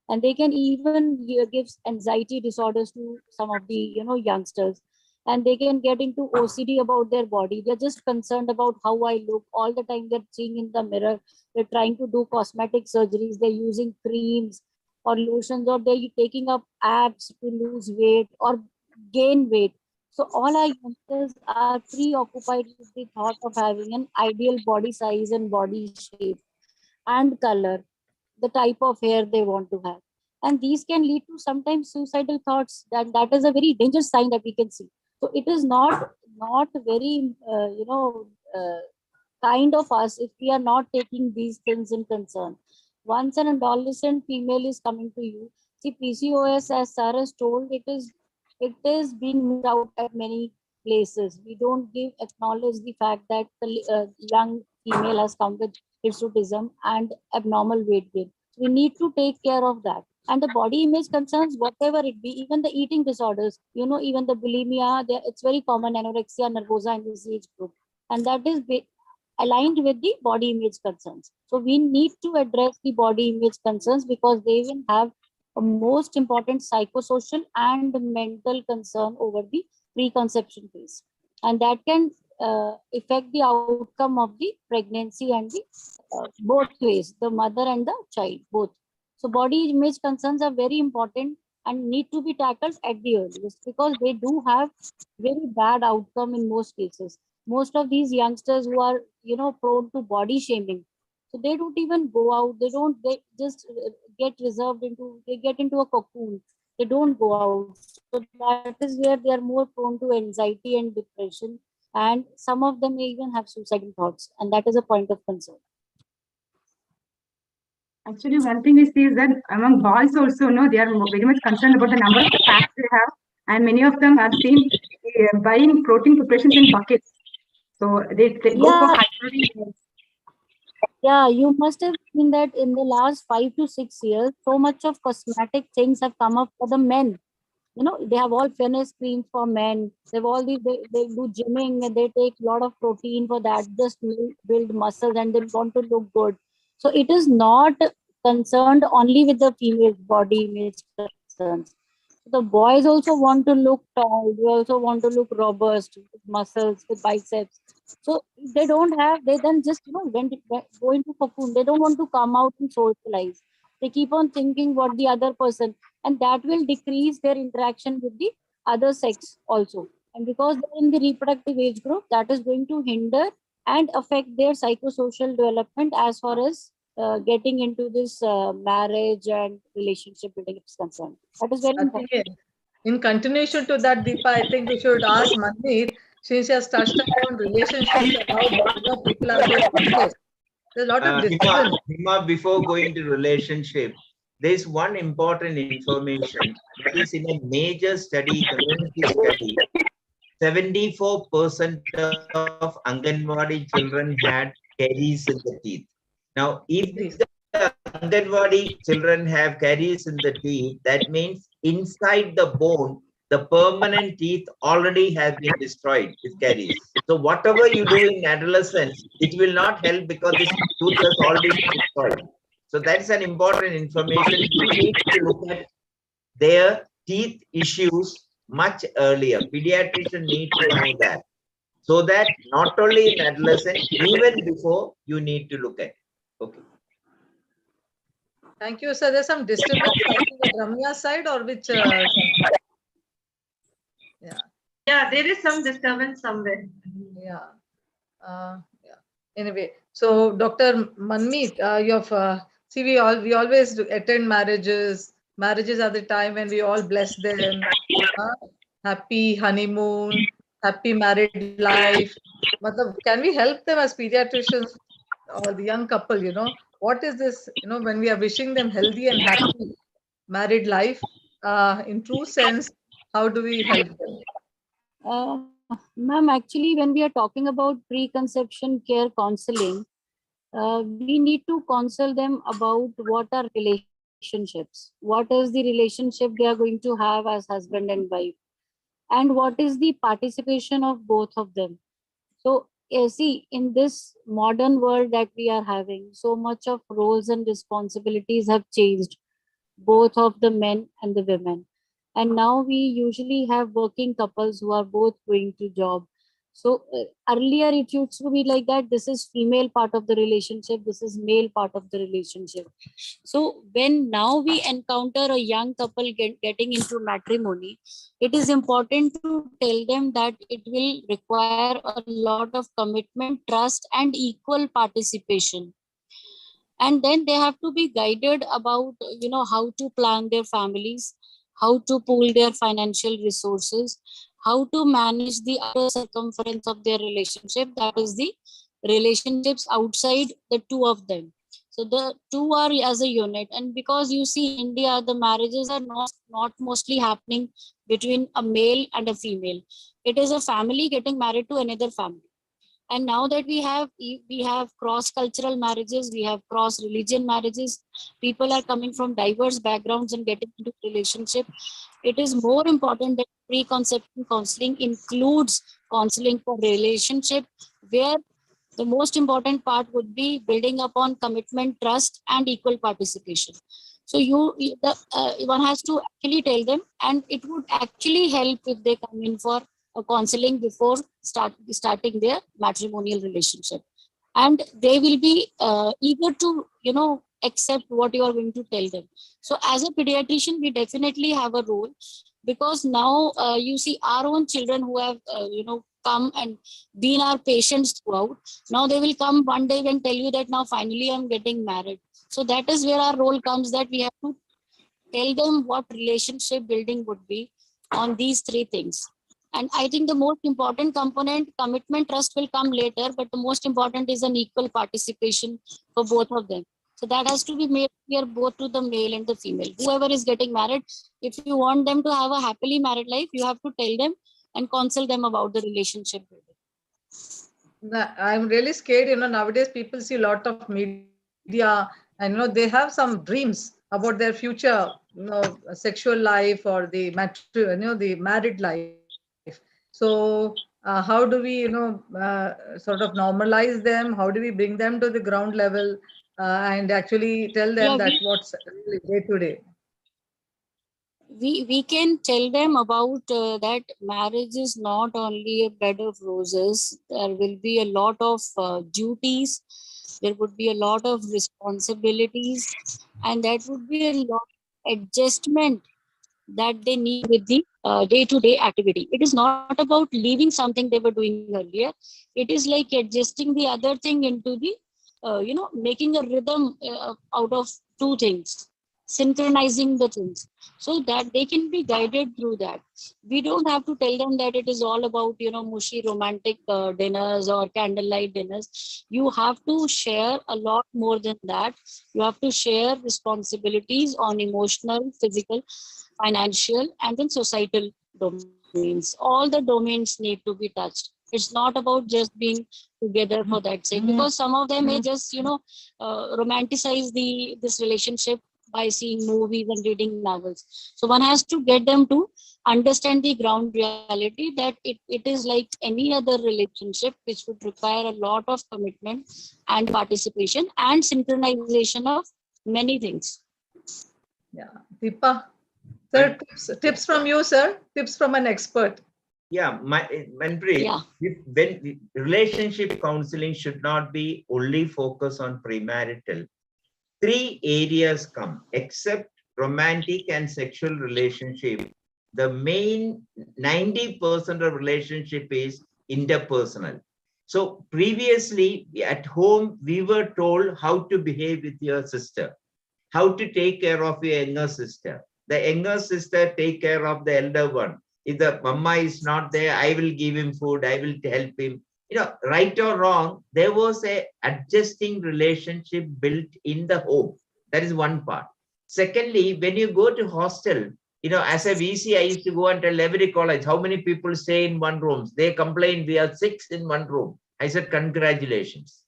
and they can even give anxiety disorders to some of the youngsters, and they can get into OCD about their body. They're just concerned about how I look all the time. They're seeing in the mirror, they're trying to do cosmetic surgeries, they're using creams or lotions, or they're taking up apps to lose weight or gain weight. So all our youngsters are preoccupied with the thought of having an ideal body size and body shape and color, the type of hair they want to have. And these can lead to sometimes suicidal thoughts. That is a very dangerous sign that we can see. So it is not very, kind of us if we are not taking these things in concern. Once an adolescent female is coming to you, see, PCOS, as Sarah told, it is being missed out at many places. We don't acknowledge the fact that the young female has come with hirsutism and abnormal weight gain. We need to take care of that. And the body image concerns, whatever it be, even the eating disorders, even the bulimia, it's very common, anorexia nervosa in this age group. And that is aligned with the body image concerns. So we need to address the body image concerns because they will have a most important psychosocial and mental concern over the preconception phase. And that can affect the outcome of the pregnancy and the both ways, the mother and the child, both. So body image concerns are very important and need to be tackled at the earliest because they do have very bad outcome in most cases. Most of these youngsters who are, prone to body shaming, so they don't even go out. They just get they get into a cocoon. They don't go out. So that is where they are more prone to anxiety and depression. And some of them may even have suicidal thoughts. And that is a point of concern. Actually, one thing we see is that among boys also, they are very much concerned about the number of fats they have. And many of them have seen buying protein preparations in buckets. So they go for high. Yeah, you must have seen that in the last 5 to 6 years, so much of cosmetic things have come up for the men. they have all fitness creams for men. They've all these, they do gymming and they take a lot of protein for that, just to build muscles and they want to look good. So it is not concerned only with the female body image concerns. The boys also want to look tall. They also want to look robust, with muscles, with biceps. So they don't have, they then just, go into cocoon. They don't want to come out and socialize. They keep on thinking what the other person, and that will decrease their interaction with the other sex also. And because they're in the reproductive age group, that is going to hinder and affect their psychosocial development as far as getting into this marriage and relationship building is concerned. That is very I think important. in continuation to that, Deepa, I think we should ask Manmeet, since she has touched upon relationships and how people are so conscious. There's a lot of disturbance. Hima, before going to relationship, there is one important information that is in a major study, community study. 74% of Anganwadi children had caries in the teeth. Now, if the Anganwadi children have caries in the teeth, that means inside the bone, the permanent teeth already have been destroyed with caries. So whatever you do in adolescence, it will not help because this tooth has already been destroyed. So that's an important information. We need to look at their teeth issues much earlier. Pediatrician need to know that. So that not only in adolescence, even before you need to look at it. Okay. Thank you, sir. There's some disturbance, I think, at Ramya's side, or which? Yeah. Yeah, there is some disturbance somewhere. Yeah. Yeah. Anyway, so Dr. Manmeet, you have see, we always attend marriages. Marriages are the time when we all bless them. Happy honeymoon, happy married life. Can we help them as pediatricians or the young couple? What is this? When we are wishing them healthy and happy married life, in true sense, how do we help them? Ma'am, actually, when we are talking about preconception care counseling, we need to counsel them about what are relationships, what is the relationship they are going to have as husband and wife, and what is the participation of both of them. So, see, in this modern world that we are having, so much of roles and responsibilities have changed, both of the men and the women. And now we usually have working couples who are both going to job. So earlier it used to be like that, this is female part of the relationship, this is male part of the relationship. So when now we encounter a young couple getting into matrimony, it is important to tell them that it will require a lot of commitment, trust, and equal participation. And then they have to be guided about how to plan their families, how to pool their financial resources, how to manage the outer circumference of their relationship, that is the relationships outside the two of them. So the two are as a unit. And because you see in India, the marriages are not mostly happening between a male and a female. It is a family getting married to another family. And now that we have cross cultural marriages, we have cross religion marriages, people are coming from diverse backgrounds and getting into relationship. It is more important that preconception counseling includes counseling for relationship, where the most important part would be building upon commitment, trust, and equal participation. So one has to actually tell them, and it would actually help if they come in for a counseling before starting their matrimonial relationship, and they will be eager to accept what you are going to tell them. So as a pediatrician, we definitely have a role, because now you see our own children who have come and been our patients throughout. Now they will come one day and tell you that now finally I'm getting married. So that is where our role comes, that we have to tell them what relationship building would be on these three things. And I think the most important component, commitment, trust, will come later, but the most important is an equal participation for both of them. So that has to be made clear both to the male and the female. Whoever is getting married, if you want them to have a happily married life, you have to tell them and counsel them about the relationship building. I'm really scared. Nowadays people see a lot of media, and they have some dreams about their future, sexual life or the the married life. So how do we, sort of normalize them? How do we bring them to the ground level and actually tell them Yeah, that what's really day to day? we can tell them about that marriage is not only a bed of roses. There will be a lot of duties, there would be a lot of responsibilities, and that would be a lot of adjustment that they need with the day-to-day activity. It is not about leaving something they were doing earlier. It is like adjusting the other thing into the making a rhythm out of two things, synchronizing the things, so that they can be guided through that. We don't have to tell them that it is all about mushy romantic dinners or candlelight dinners. You have to share a lot more than that. You have to share responsibilities on emotional, physical, financial, and then societal domains. All the domains need to be touched. It's not about just being together for that sake, because some of them may just romanticize this relationship by seeing movies and reading novels. So one has to get them to understand the ground reality, that it is like any other relationship which would require a lot of commitment and participation and synchronization of many things. Yeah, Deepa, sir, tips from you, sir. Tips from an expert. Yeah, Manpreet, Yeah. when relationship counseling should not be only focused on premarital. Three areas come, except romantic and sexual relationship. The main 90% of relationship is interpersonal. So previously at home, we were told how to behave with your sister, how to take care of your younger sister. The younger sister take care of the elder one. If the mama is not there, I will give him food, I will help him. Right or wrong, there was a adjusting relationship built in the home. That is one part. Secondly, when you go to hostel, as a VC, I used to go and tell every college, how many people stay in one room? They complained, we are 6 in one room. I said, congratulations.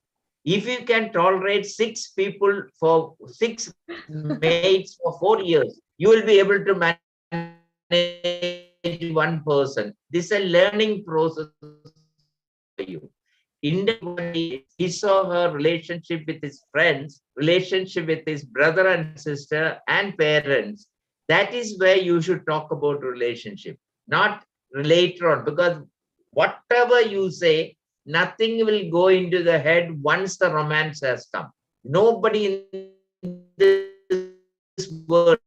If you can tolerate 6 people for 6 mates for 4 years, you will be able to manage one person. This is a learning process for you. He saw her relationship with his friends, relationship with his brother and sister and parents. That is where you should talk about relationship, not later on, because whatever you say, nothing will go into the head once the romance has come. Nobody in this world,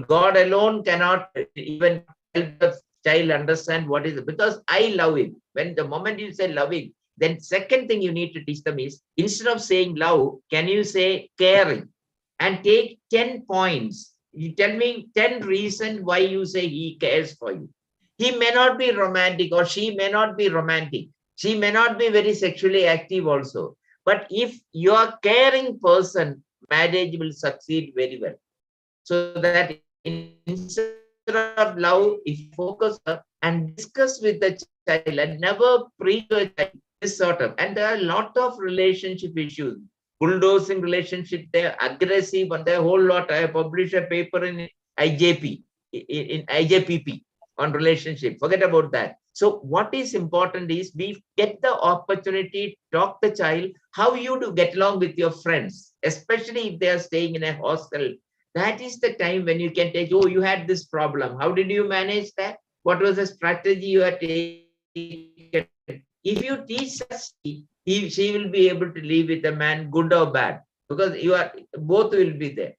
God alone cannot even help the child understand what is it, because I love him. When the moment you say loving, then second thing you need to teach them is, instead of saying love, can you say caring? And take 10 points. You tell me 10 reasons why you say he cares for you. He may not be romantic, or she may not be romantic. She may not be very sexually active also. But if you are a caring person, marriage will succeed very well. So that instead of love, if you focus and discuss with the child and never preach to a child, this sort of, and there are a lot of relationship issues, bulldozing relationship, they're aggressive, and there are a whole lot. I published a paper in IJP, in IJPP on relationship. Forget about that. So what is important is we get the opportunity to talk the child how you do get along with your friends, especially if they are staying in a hostel. That is the time when you can take, oh, you had this problem. How did you manage that? What was the strategy you had taken? If you teach us, she will be able to live with a man, good or bad, because both will be there.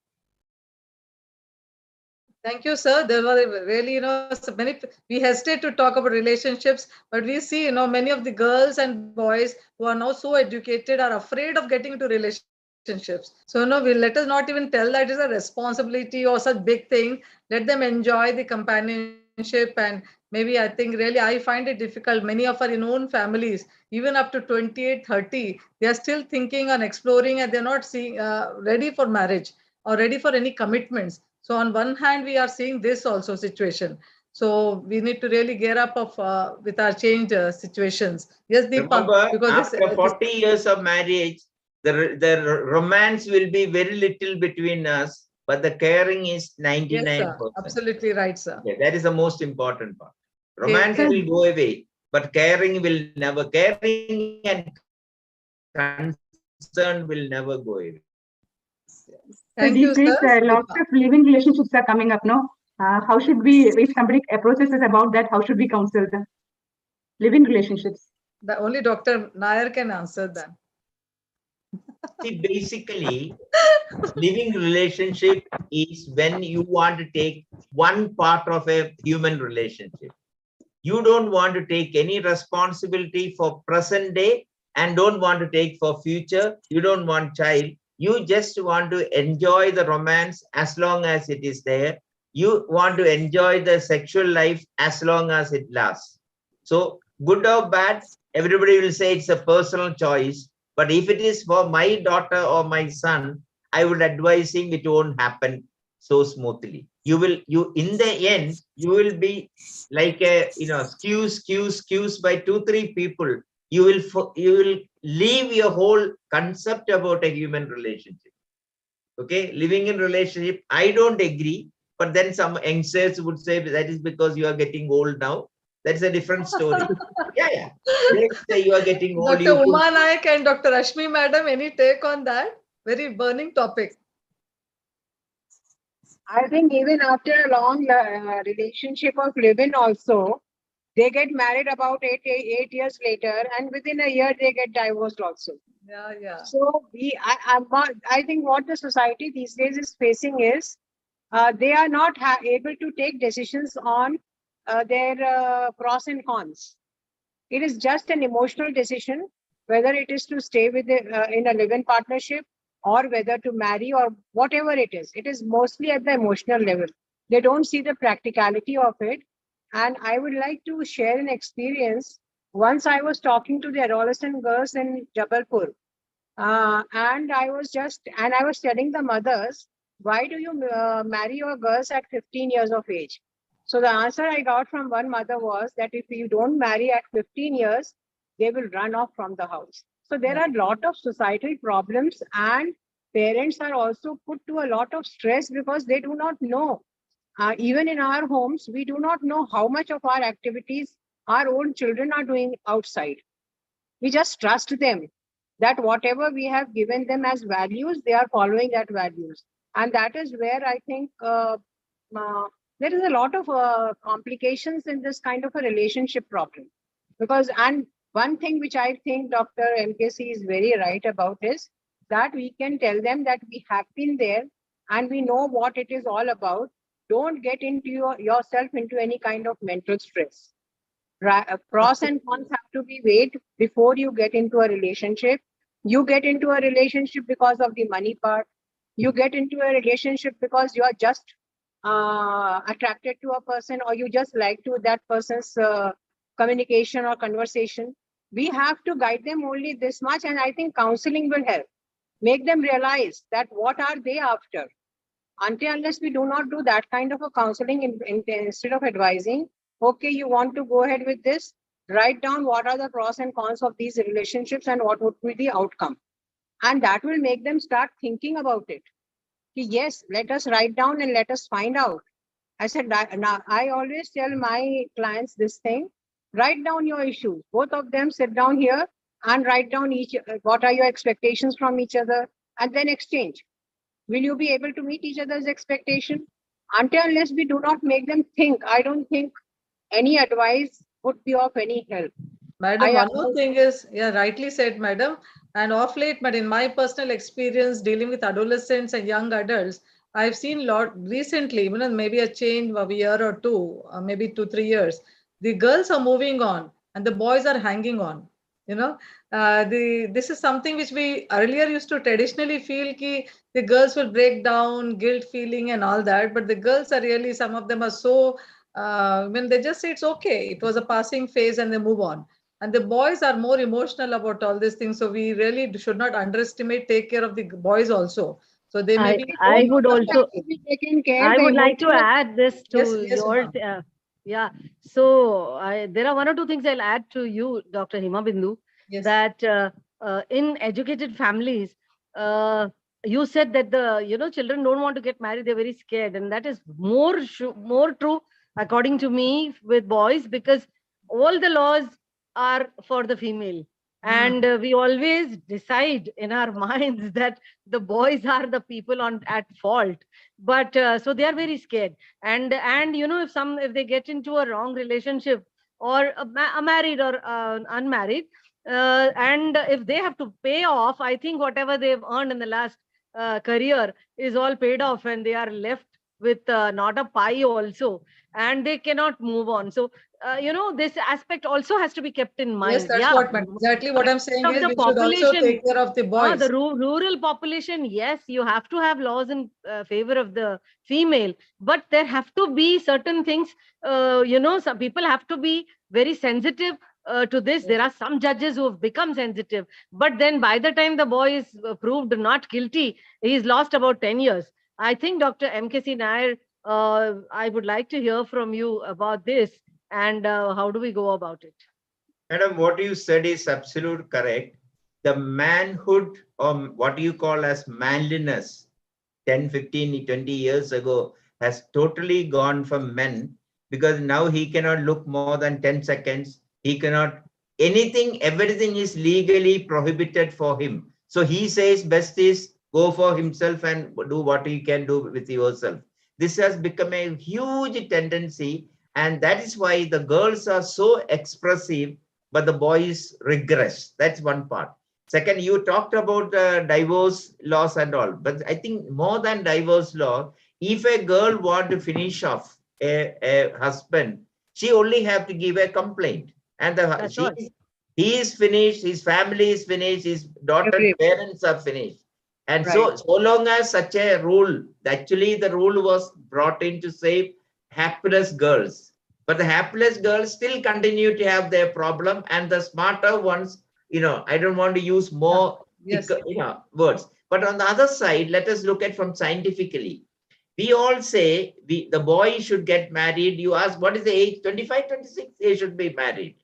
Thank you, sir. There were really, so many, we hesitate to talk about relationships, but we see, many of the girls and boys who are now so educated are afraid of getting into relationships. So, let us not even tell that it's a responsibility or such big thing. Let them enjoy the companionship. And maybe I think really I find it difficult. Many of our own families, even up to 28, 30, they are still thinking and exploring, and they're not ready for marriage or ready for any commitments. So on one hand, we are seeing this also situation. So we need to really gear up with our changed situations. Yes, Deepa. Remember, Because after 40 years of marriage, the romance will be very little between us. but the caring is Yes, 99%. sir. Absolutely right, sir. Okay, that is the most important part. Okay. Romance will go away, but caring will never. Caring and concern will never go away. Thank So you, these days, sir. lots of living relationships are coming up now. How should we, if somebody approaches us about that, how should we counsel them? Living relationships. The only Dr. Nair can answer that. See, basically, living relationship is when you want to take one part of a human relationship. You don't want to take any responsibility for present day and don't want to take for future. You don't want child. You just want to enjoy the romance as long as it is there. You want to enjoy the sexual life as long as it lasts. So good or bad, everybody will say it's a personal choice. But if it is for my daughter or my son, I would advise him it won't happen so smoothly. You in the end, you will be like a, skews by 2-3 people. You will leave your whole concept about a human relationship. Okay, living in relationship, I don't agree, but then some youngsters would say that is because you are getting old now. That's a different story. Yeah. Let's say you are getting old. Dr. Uma Naik and Dr. Rashmi Madam, any take on that? Very burning topic. I think even after a long relationship of living also, they get married about eight years later, and within a year they get divorced also. Yeah. So I think what the society these days is facing is they are not able to take decisions on their pros and cons. It is just an emotional decision, whether it is to stay with in a live-in partnership or whether to marry or whatever it is. It is mostly at the emotional level. They don't see the practicality of it. And I would like to share an experience. Once I was talking to the adolescent girls in Jabalpur, and I was telling the mothers, why do you marry your girls at 15 years of age? So the answer I got from one mother was that if you don't marry at 15 years, they will run off from the house. So there are a lot of societal problems, and parents are also put to a lot of stress because they do not know. Even in our homes, we do not know how much of our activities our own children are doing outside. We just trust them that whatever we have given them as values, they are following that values. And that is where I think there is a lot of complications in this kind of a relationship problem. And one thing which I think Dr. MKC is very right about is that we can tell them that we have been there and we know what it is all about. Don't get into yourself into any kind of mental stress. Pros and cons have to be weighed before you get into a relationship. You get into a relationship because of the money part. You get into a relationship because you are just attracted to a person, or you just like to that person's communication or conversation. We have to guide them only this much, and I think counseling will help. Make them realize that what are they after. Unless we do not do that kind of a counseling instead of advising, okay, you want to go ahead with this, write down what are the pros and cons of these relationships and what would be the outcome. And that will make them start thinking about it. Yes, let us write down and let us find out. I said, now I always tell my clients this thing, write down your issues. Both of them sit down here and write down what are your expectations from each other, and then exchange. Will you be able to meet each other's expectation? Unless we do not make them think, I don't think any advice would be of any help. Madam, one more thing is, rightly said, madam. And off late, but in my personal experience dealing with adolescents and young adults, I've seen a lot recently, maybe a change of a year or two, maybe 2-3 years. The girls are moving on and the boys are hanging on. This is something which we earlier used to traditionally feel ki the girls will break down, guilt feeling and all that, but the girls are really, some of them are so when they just say it's okay, it was a passing phase and they move on. And the boys are more emotional about all these things, so we really should not underestimate, take care of the boys also. So they may be. I would also be taken care. I would like to add this to Yes, your ma'am. So there are one or two things I'll add to you, Dr. Hima Bindu. Yes. That in educated families, you said that the children don't want to get married, they're very scared, and that is more true according to me with boys, because all the laws are for the female, and we always decide in our minds that the boys are the people at fault. But so they are very scared, and if they get into a wrong relationship, or a married or unmarried, and if they have to pay off, I think whatever they've earned in the last career is all paid off, and they are left with not a pie also, and they cannot move on. So this aspect also has to be kept in Yes, mind. that's Yeah, exactly what I'm saying of is the we should also population, take care of the boys. the rural population, yes, you have to have laws in favor of the female, but there have to be certain things. Some people have to be very sensitive to this. There are some judges who have become sensitive, but then by the time the boy is proved not guilty, he's lost about 10 years. I think Dr. MKC Nair, I would like to hear from you about this, and how do we go about it? Madam, what you said is absolute correct. The manhood, or what you call as manliness, 10, 15, 20 years ago has totally gone from men, because now he cannot look more than 10 seconds. He cannot, everything is legally prohibited for him. So he says best is go for himself and do what you can do with yourself. This has become a huge tendency, and that is why the girls are so expressive, but the boys regress. That's one part. Second, you talked about divorce laws and all, but I think more than divorce law, if a girl want to finish off a husband, she only have to give a complaint, and he is finished, his family is finished, his daughter's parents are finished. And so long as such a rule, actually the rule was brought in to save hapless girls, but the hapless girls still continue to have their problem, and the smarter ones, I don't want to use more words. But on the other side, let us look at from scientifically. We all say the boy should get married. You ask, what is the age? 25, 26, they should be married.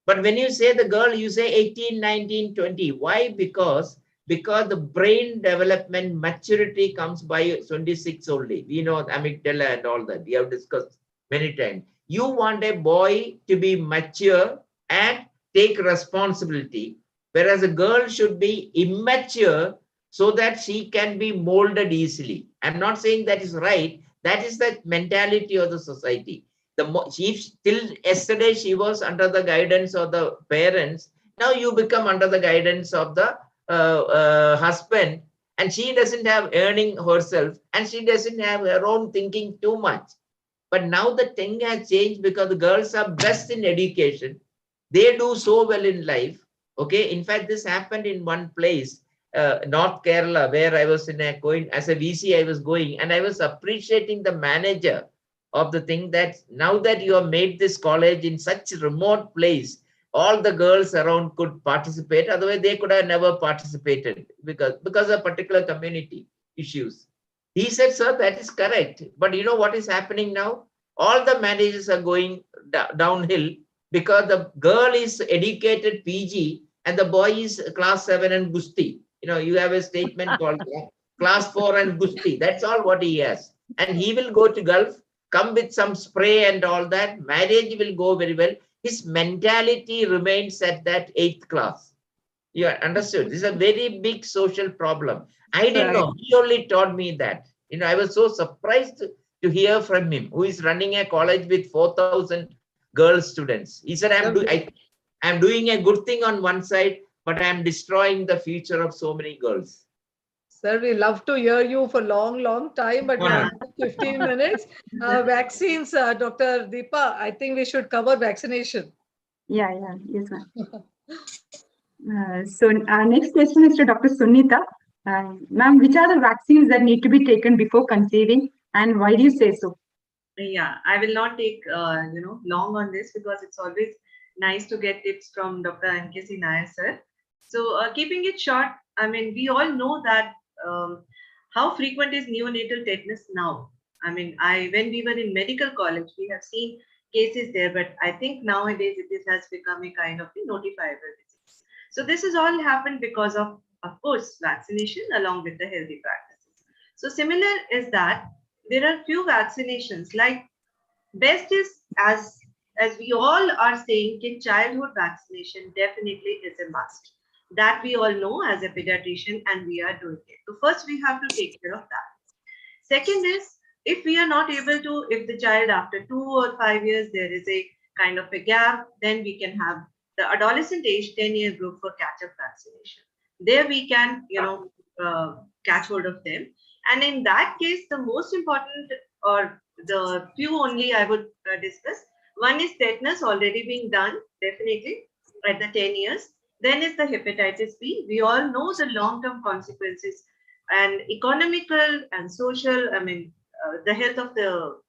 But when you say the girl, you say 18, 19, 20. Why? Because the brain development maturity comes by 26 only. We know amygdala and all that. We have discussed many times. You want a boy to be mature and take responsibility, whereas a girl should be immature so that she can be molded easily. I'm not saying that is right. That is the mentality of the society. Till yesterday she was under the guidance of the parents. Now you become under the guidance of the husband, and she doesn't have earning herself, and she doesn't have her own thinking too much. But now the thing has changed, because the girls are best in education. They do so well in life. Okay. In fact, this happened in one place, North Kerala, where I was going as a VC, I was going, and I was appreciating the manager of the thing, that now that you have made this college in such a remote place, all the girls around could participate. Otherwise, they could have never participated because of particular community issues. He said, sir, that is correct. But you know what is happening now? All the marriages are going downhill, because the girl is educated PG and the boy is class 7 and Gusti. You have a statement called class 4 and Gusti. That's all what he has. And he will go to Gulf, come with some spray and all that. Marriage will go very well. His mentality remains at that 8th class. You understood? This is a very big social problem. I didn't know. He only taught me that. I was so surprised to hear from him, who is running a college with 4,000 girl students. He said, I'm doing a good thing on one side, but I'm destroying the future of so many girls. Sir, we love to hear you for long time, but we have 15 minutes. Vaccines, Dr. Deepa, I think we should cover vaccination. Yes, ma'am. So our next question is to Dr. Sunita. Ma'am, which are the vaccines that need to be taken before conceiving, and why do you say so? Yeah, I will not take long on this, because it's always nice to get tips from Dr. MKC Nair, sir. So keeping it short, I mean, we all know that how frequent is neonatal tetanus now. I mean, when we were in medical college, we have seen cases there, but I think nowadays it has become a kind of notifiable disease. So this has all happened because of of course, vaccination along with the healthy practices. So similar is that there are few vaccinations like best is as we all are saying, childhood vaccination definitely is a must. That we all know as a pediatrician, and we are doing it. So first we have to take care of that. Second is, if we are not able to, if the child after 2 or 5 years, there is a kind of a gap, then we can have the adolescent age 10-year group for catch-up vaccination. There we can, catch hold of them. And in that case, the most important or the few only I would discuss. One is tetanus already being done, definitely, at the 10 years. Then is the hepatitis B. We all know the long-term consequences and economical and social, the health of the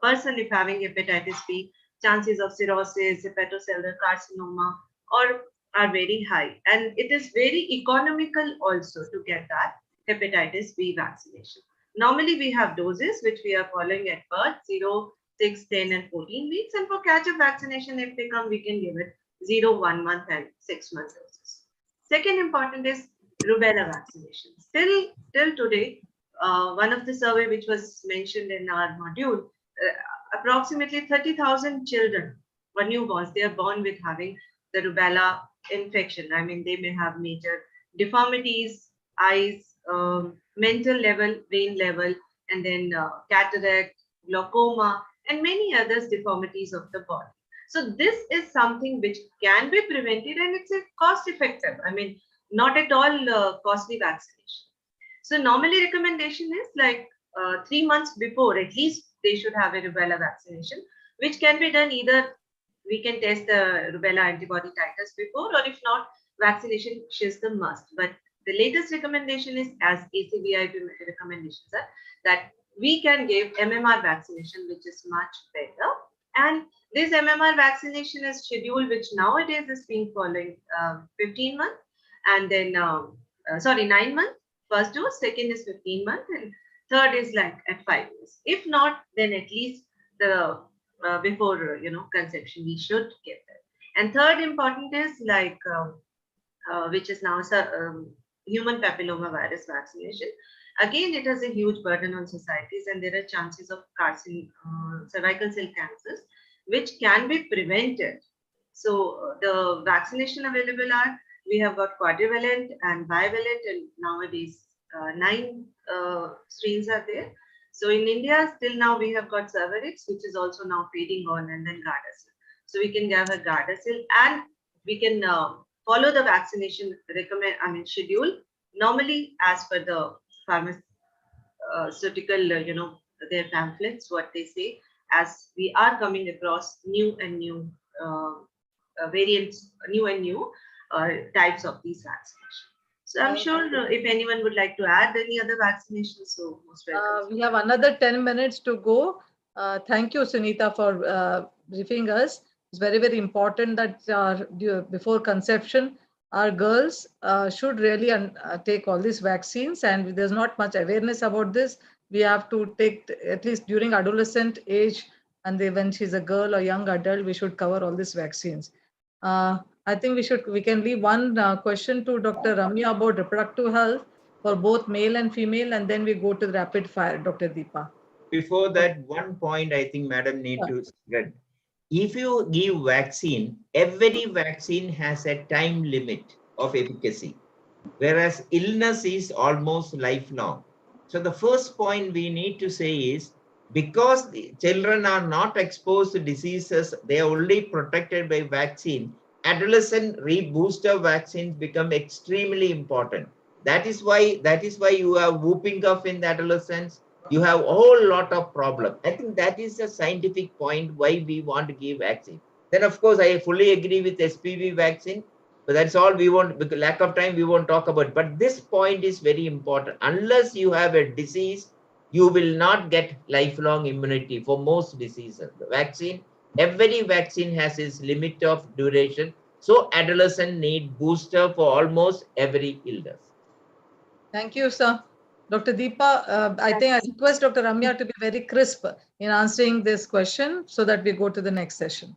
person if having hepatitis B, chances of cirrhosis, hepatocellular carcinoma, or are very high. And it is very economical also to get that hepatitis B vaccination. Normally, we have doses which we are following at birth, 0, 6, 10, and 14 weeks. And for catch-up vaccination, if they come, we can give it 0, 1 month, and 6 month doses. Second important is rubella vaccination. Till today, one of the survey which was mentioned in our module, approximately 30,000 children or newborns, they are born with having the rubella infection. I mean, they may have major deformities, eyes, mental level, brain level, and then cataract, glaucoma, and many others deformities of the body. So this is something which can be prevented, and it's a cost effective. I mean, not at all costly vaccination. So normally recommendation is like 3 months before, at least they should have a rubella vaccination, which can be done either we can test the rubella antibody titers before, or if not, vaccination is the must. But the latest recommendation is, as ACVIP recommendations are, that we can give MMR vaccination, which is much better. And this MMR vaccination is scheduled, which nowadays is being following 15 months, and then 9 months. First dose, second is 15 months, and third is like at 5 years. If not, then at least the before conception we should give it. And third important is like which is now human papilloma virus vaccination. Again, it has a huge burden on societies, and there are chances of cervical cell cancers which can be prevented. So the vaccination available are, we have got quadrivalent and bivalent, and nowadays 9 strains are there. So in India, still now we have got Cervarix, which is also now fading on, and then Gardasil. So we can have a Gardasil, and we can follow the vaccination schedule normally as per the pharmaceutical, their pamphlets, what they say, as we are coming across new and new variants, new and new types of these vaccinations. So I'm sure if anyone would like to add any other vaccinations, so most welcome. We have another 10 minutes to go. Thank you, Sunita, for briefing us. It's very, very important that before conception, our girls should really take all these vaccines, and there's not much awareness about this. We have to take, at least during adolescent age, and when she's a girl or young adult, we should cover all these vaccines. I think we can leave one question to Dr. Ramya about reproductive health for both male and female, and then we go to the rapid fire, Dr. Deepa. Before that, one point I think Madam need to spread. If you give vaccine, every vaccine has a time limit of efficacy, whereas illness is almost lifelong. So the first point we need to say is, because the children are not exposed to diseases, they are only protected by vaccine, adolescent booster vaccines become extremely important. That is why you have whooping cough in the adolescents. You have a whole lot of problems. I think that is a scientific point why we want to give vaccine. Then, of course, I fully agree with SPV vaccine, but that's all we want. Because lack of time, we won't talk about it. But this point is very important. Unless you have a disease, you will not get lifelong immunity for most diseases. The vaccine, every vaccine has its limit of duration. So adolescents need booster for almost every illness. Thank you, sir. Dr. Deepa, I think I request Dr. Ramya to be very crisp in answering this question so that we go to the next session.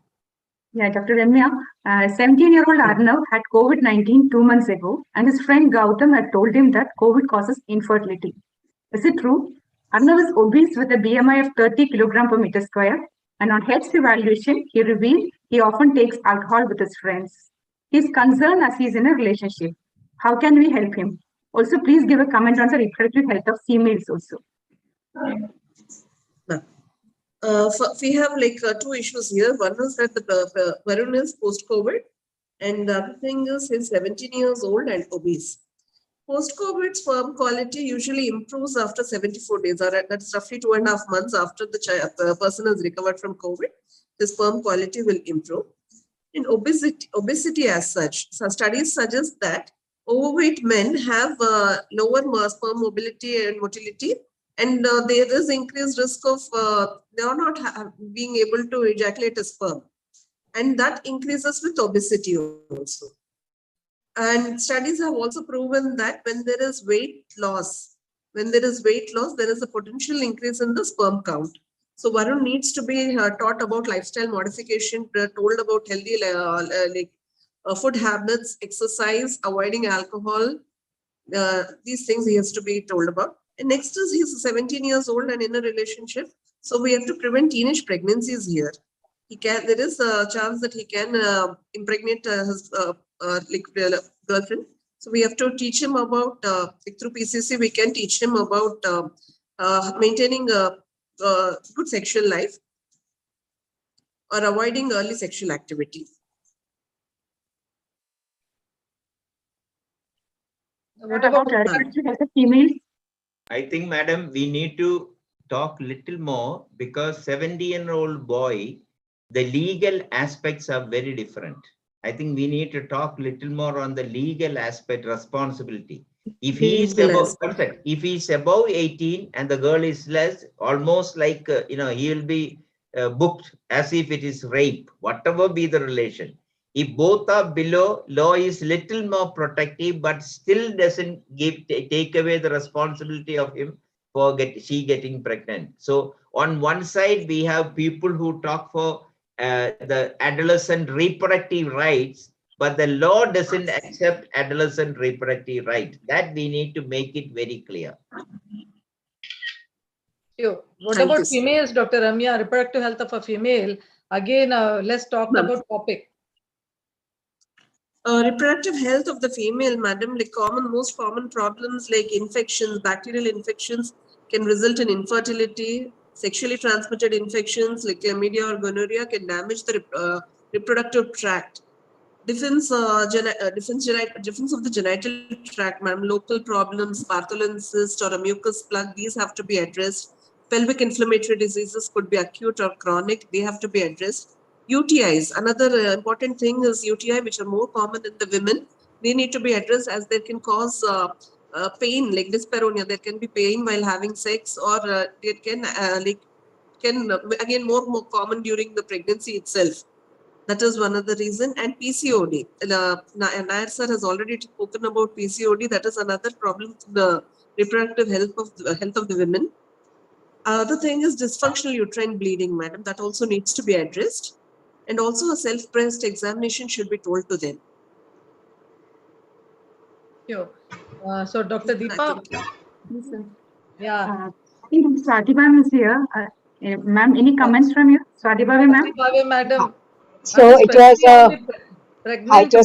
Yeah, Dr. Ramya, 17-year-old Arnav had COVID-19 2 months ago, and his friend Gautam had told him that COVID causes infertility. Is it true? Arnav is obese with a BMI of 30 kilogram per meter square, and on health evaluation, he revealed he often takes alcohol with his friends. He's concerned as he's in a relationship. How can we help him? Also, please give a comment on the reproductive health of females also. We have like two issues here. One is that the Varun is post-COVID, and the other thing is he's 17 years old and obese. Post-COVID sperm quality usually improves after 74 days, or that's roughly 2.5 months after the person has recovered from COVID. The sperm quality will improve. In obesity as such, some studies suggest that overweight men have lower sperm mobility and motility, and there is increased risk of they are not being able to ejaculate a sperm, and that increases with obesity also. And studies have also proven that when there is weight loss, there is a potential increase in the sperm count. So Varun needs to be taught about lifestyle modification, told about healthy food habits, exercise, avoiding alcohol. These things he has to be told about. And next is he's 17 years old and in a relationship. So we have to prevent teenage pregnancies here. There is a chance that he can impregnate his girlfriend. So we have to teach him about, through PCC, we can teach him about maintaining a good sexual life or avoiding early sexual activity. What about females? I think, madam, we need to talk little more because 17-year-old boy, the legal aspects are very different. I think we need to talk little more on the legal aspect, responsibility. If he is above 18 and the girl is less, almost like, he will be booked as if it is rape, whatever be the relation. If both are below, law is little more protective, but still doesn't take away the responsibility of him for she getting pregnant. So on one side, we have people who talk for the adolescent reproductive rights, but the law doesn't accept adolescent reproductive right. That we need to make it very clear. Sure. What about females, Dr. Ramya, reproductive health of a female? Again, let's talk about topic. Reproductive health of the female, madam, like most common problems like infections, bacterial infections can result in infertility. Sexually transmitted infections like chlamydia or gonorrhea can damage the reproductive tract. Defense of the genital tract, madam, local problems, Bartholin cyst or a mucus plug, these have to be addressed. Pelvic inflammatory diseases could be acute or chronic, they have to be addressed. UTIs, another important thing is UTI, which are more common in the women. They need to be addressed as they can cause pain, like dyspareunia. There can be pain while having sex, or it can again more common during the pregnancy itself. That is one of the reason. And PCOD. Nair sir has already spoken about PCOD. That is another problem to the reproductive health of the women. Other thing is dysfunctional uterine bleeding, madam. That also needs to be addressed. And also a self-breast examination should be told to them. Sure. So Dr. Deepa. Yes, sir. Yeah. I think Swati ma'am is here. Ma'am, any comments from you? Swati ma'am? Madam. So it was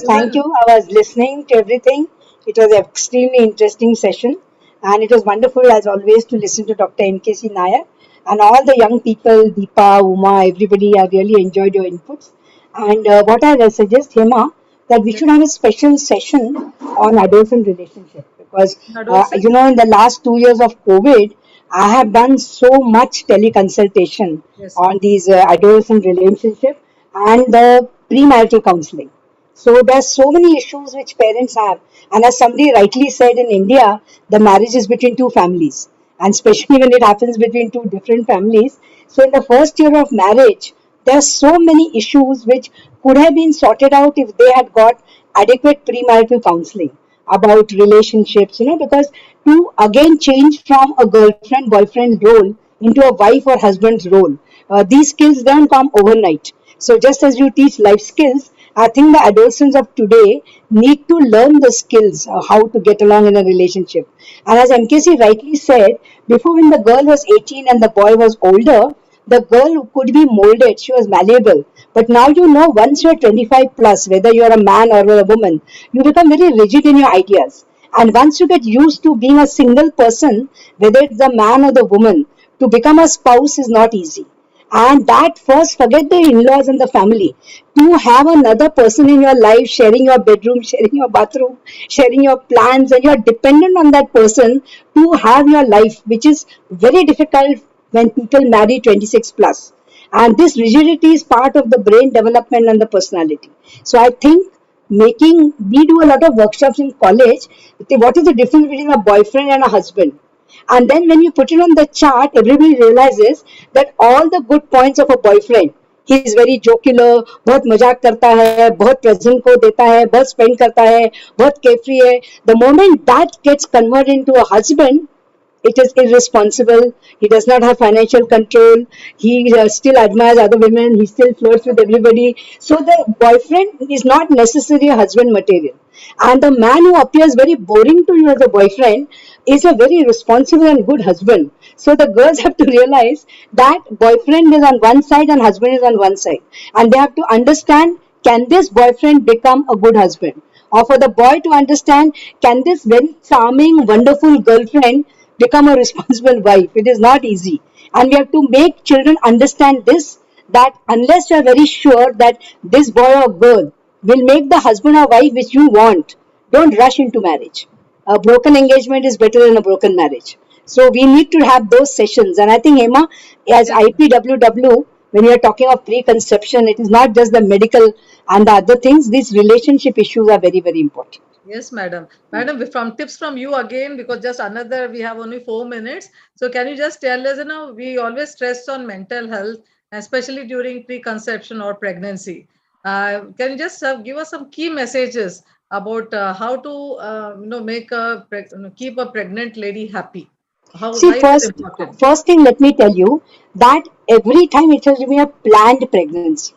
thank you. I was listening to everything. It was an extremely interesting session, and it was wonderful as always to listen to Dr. M.K.C. Nair and all the young people, Deepa, Uma, everybody. I really enjoyed your inputs. And what I will suggest, Hema, that we should have a special session on adolescent relationship because in the last 2 years of COVID, I have done so much teleconsultation on these adolescent relationship and the premarital counseling. So there's so many issues which parents have, and as somebody rightly said, in India, the marriage is between two families, and especially when it happens between two different families. So in the first year of marriage, there are so many issues which could have been sorted out if they had got adequate premarital counseling about relationships, because to again change from a girlfriend boyfriend role into a wife or husband's role, these skills don't come overnight. So just as you teach life skills, I think the adolescents of today need to learn the skills of how to get along in a relationship. And as MKC rightly said, before when the girl was 18 and the boy was older, the girl could be molded, she was malleable. But now you know, once you're 25 plus, whether you're a man or a woman, you become very rigid in your ideas. And once you get used to being a single person, whether it's the man or the woman, to become a spouse is not easy. And that first, forget the in-laws and the family. To have another person in your life, sharing your bedroom, sharing your bathroom, sharing your plans, and you're dependent on that person to have your life, which is very difficult when people marry 26 plus. And this rigidity is part of the brain development and the personality. So I think we do a lot of workshops in college. What is the difference between a boyfriend and a husband? And then when you put it on the chart, everybody realizes that all the good points of a boyfriend, he is very jocular, बहुत मजाक करता है, बहुत present को देता है, बहुत spend करता है, बहुत carefree है. The moment that gets converted into a husband, it is irresponsible. He does not have financial control. He still admires other women. He still flirts with everybody. So the boyfriend is not necessarily a husband material. And the man who appears very boring to you as a boyfriend is a very responsible and good husband. So the girls have to realize that boyfriend is on one side and husband is on one side. And they have to understand, can this boyfriend become a good husband? Or for the boy to understand, can this very charming, wonderful girlfriend become a responsible wife? It is not easy. And we have to make children understand this, that unless you are very sure that this boy or girl will make the husband or wife which you want, don't rush into marriage. A broken engagement is better than a broken marriage. So we need to have those sessions. And I think, Hema, as IPWW, when you are talking of preconception, it is not just the medical and the other things. These relationship issues are very, very important. Yes, madam. Madam, from tips from you again, because just another, we have only 4 minutes. So can you just tell us, we always stress on mental health, especially during preconception or pregnancy. Can you just give us some key messages about how to, make keep a pregnant lady happy? See, Why it is important? first thing, let me tell you that every time it has to be a planned pregnancy.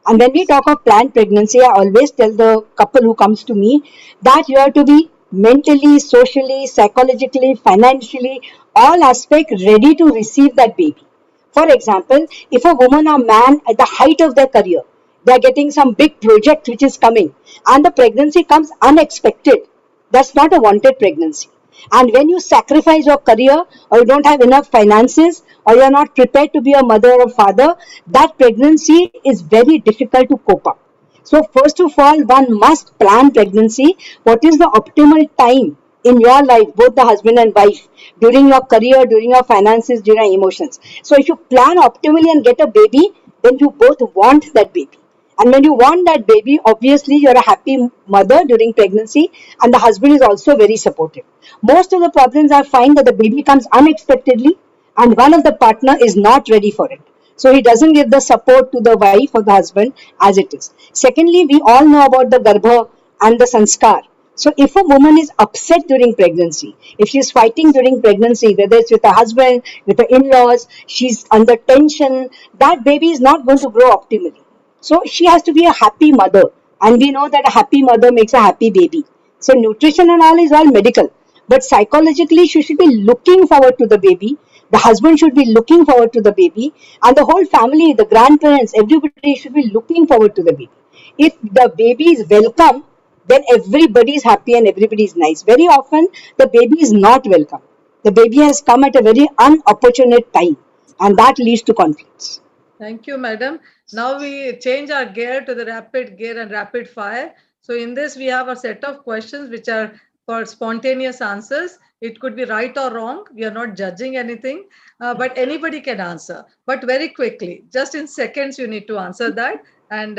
And when we talk of planned pregnancy, I always tell the couple who comes to me that you have to be mentally, socially, psychologically, financially, all aspects ready to receive that baby. For example, if a woman or man at the height of their career, they are getting some big project which is coming, and the pregnancy comes unexpected, that's not a wanted pregnancy. And when you sacrifice your career, or you don't have enough finances, or you are not prepared to be a mother or father, that pregnancy is very difficult to cope up. So first of all, one must plan pregnancy. What is the optimal time in your life, both the husband and wife, during your career, during your finances, during your emotions? So if you plan optimally and get a baby, then you both want that baby. And when you want that baby, obviously you're a happy mother during pregnancy, and the husband is also very supportive. Most of the problems I find that the baby comes unexpectedly, and one of the partner is not ready for it. So he doesn't give the support to the wife or the husband as it is. Secondly, we all know about the garbha and the sanskar. So if a woman is upset during pregnancy, if she's fighting during pregnancy, whether it's with her husband, with her in-laws, she's under tension, that baby is not going to grow optimally. So she has to be a happy mother. And we know that a happy mother makes a happy baby. So nutrition and all is all medical. But psychologically, she should be looking forward to the baby. The husband should be looking forward to the baby. And the whole family, the grandparents, everybody should be looking forward to the baby. If the baby is welcome, then everybody is happy and everybody is nice. Very often, the baby is not welcome. The baby has come at a very unopportune time. And that leads to conflicts. Thank you, madam. Now we change our gear to the rapid gear and rapid fire. So in this, we have a set of questions which are for spontaneous answers. It could be right or wrong. We are not judging anything, but anybody can answer. But very quickly, just in seconds, you need to answer that. And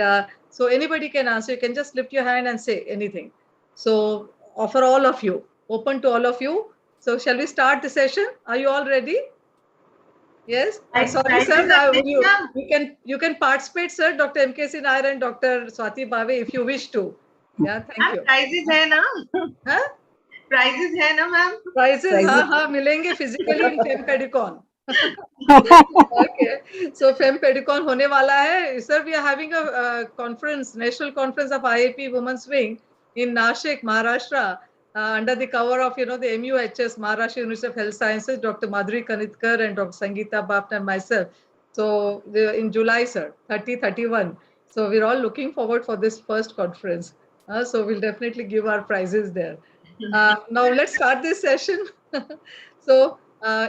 so anybody can answer. You can just lift your hand and say anything. So for all of you, open to all of you. So shall we start the session? Are you all ready? Yes. Sorry, sir. You can participate, sir. Dr. MKC Nair and Dr. Swati Bhave, if you wish to. Yeah, thank you. Prizes hai na? Huh? Prizes hai na, ma'am? Prizes, हाँ, मिलेंगे physically in Fem Pedicon. Okay, so Fem Pedicon होने वाला है. Sir, we are having a conference, national conference of IAP Women's Wing in Nashik, Maharashtra, under the cover of the MUHS, Maharashtra University of Health Sciences, Dr. Madhuri Kanitkar and Dr. Sangeeta Bapt and myself. So in July, sir, 30-31. So we're all looking forward for this first conference. So we'll definitely give our prizes there. Now let's start this session. So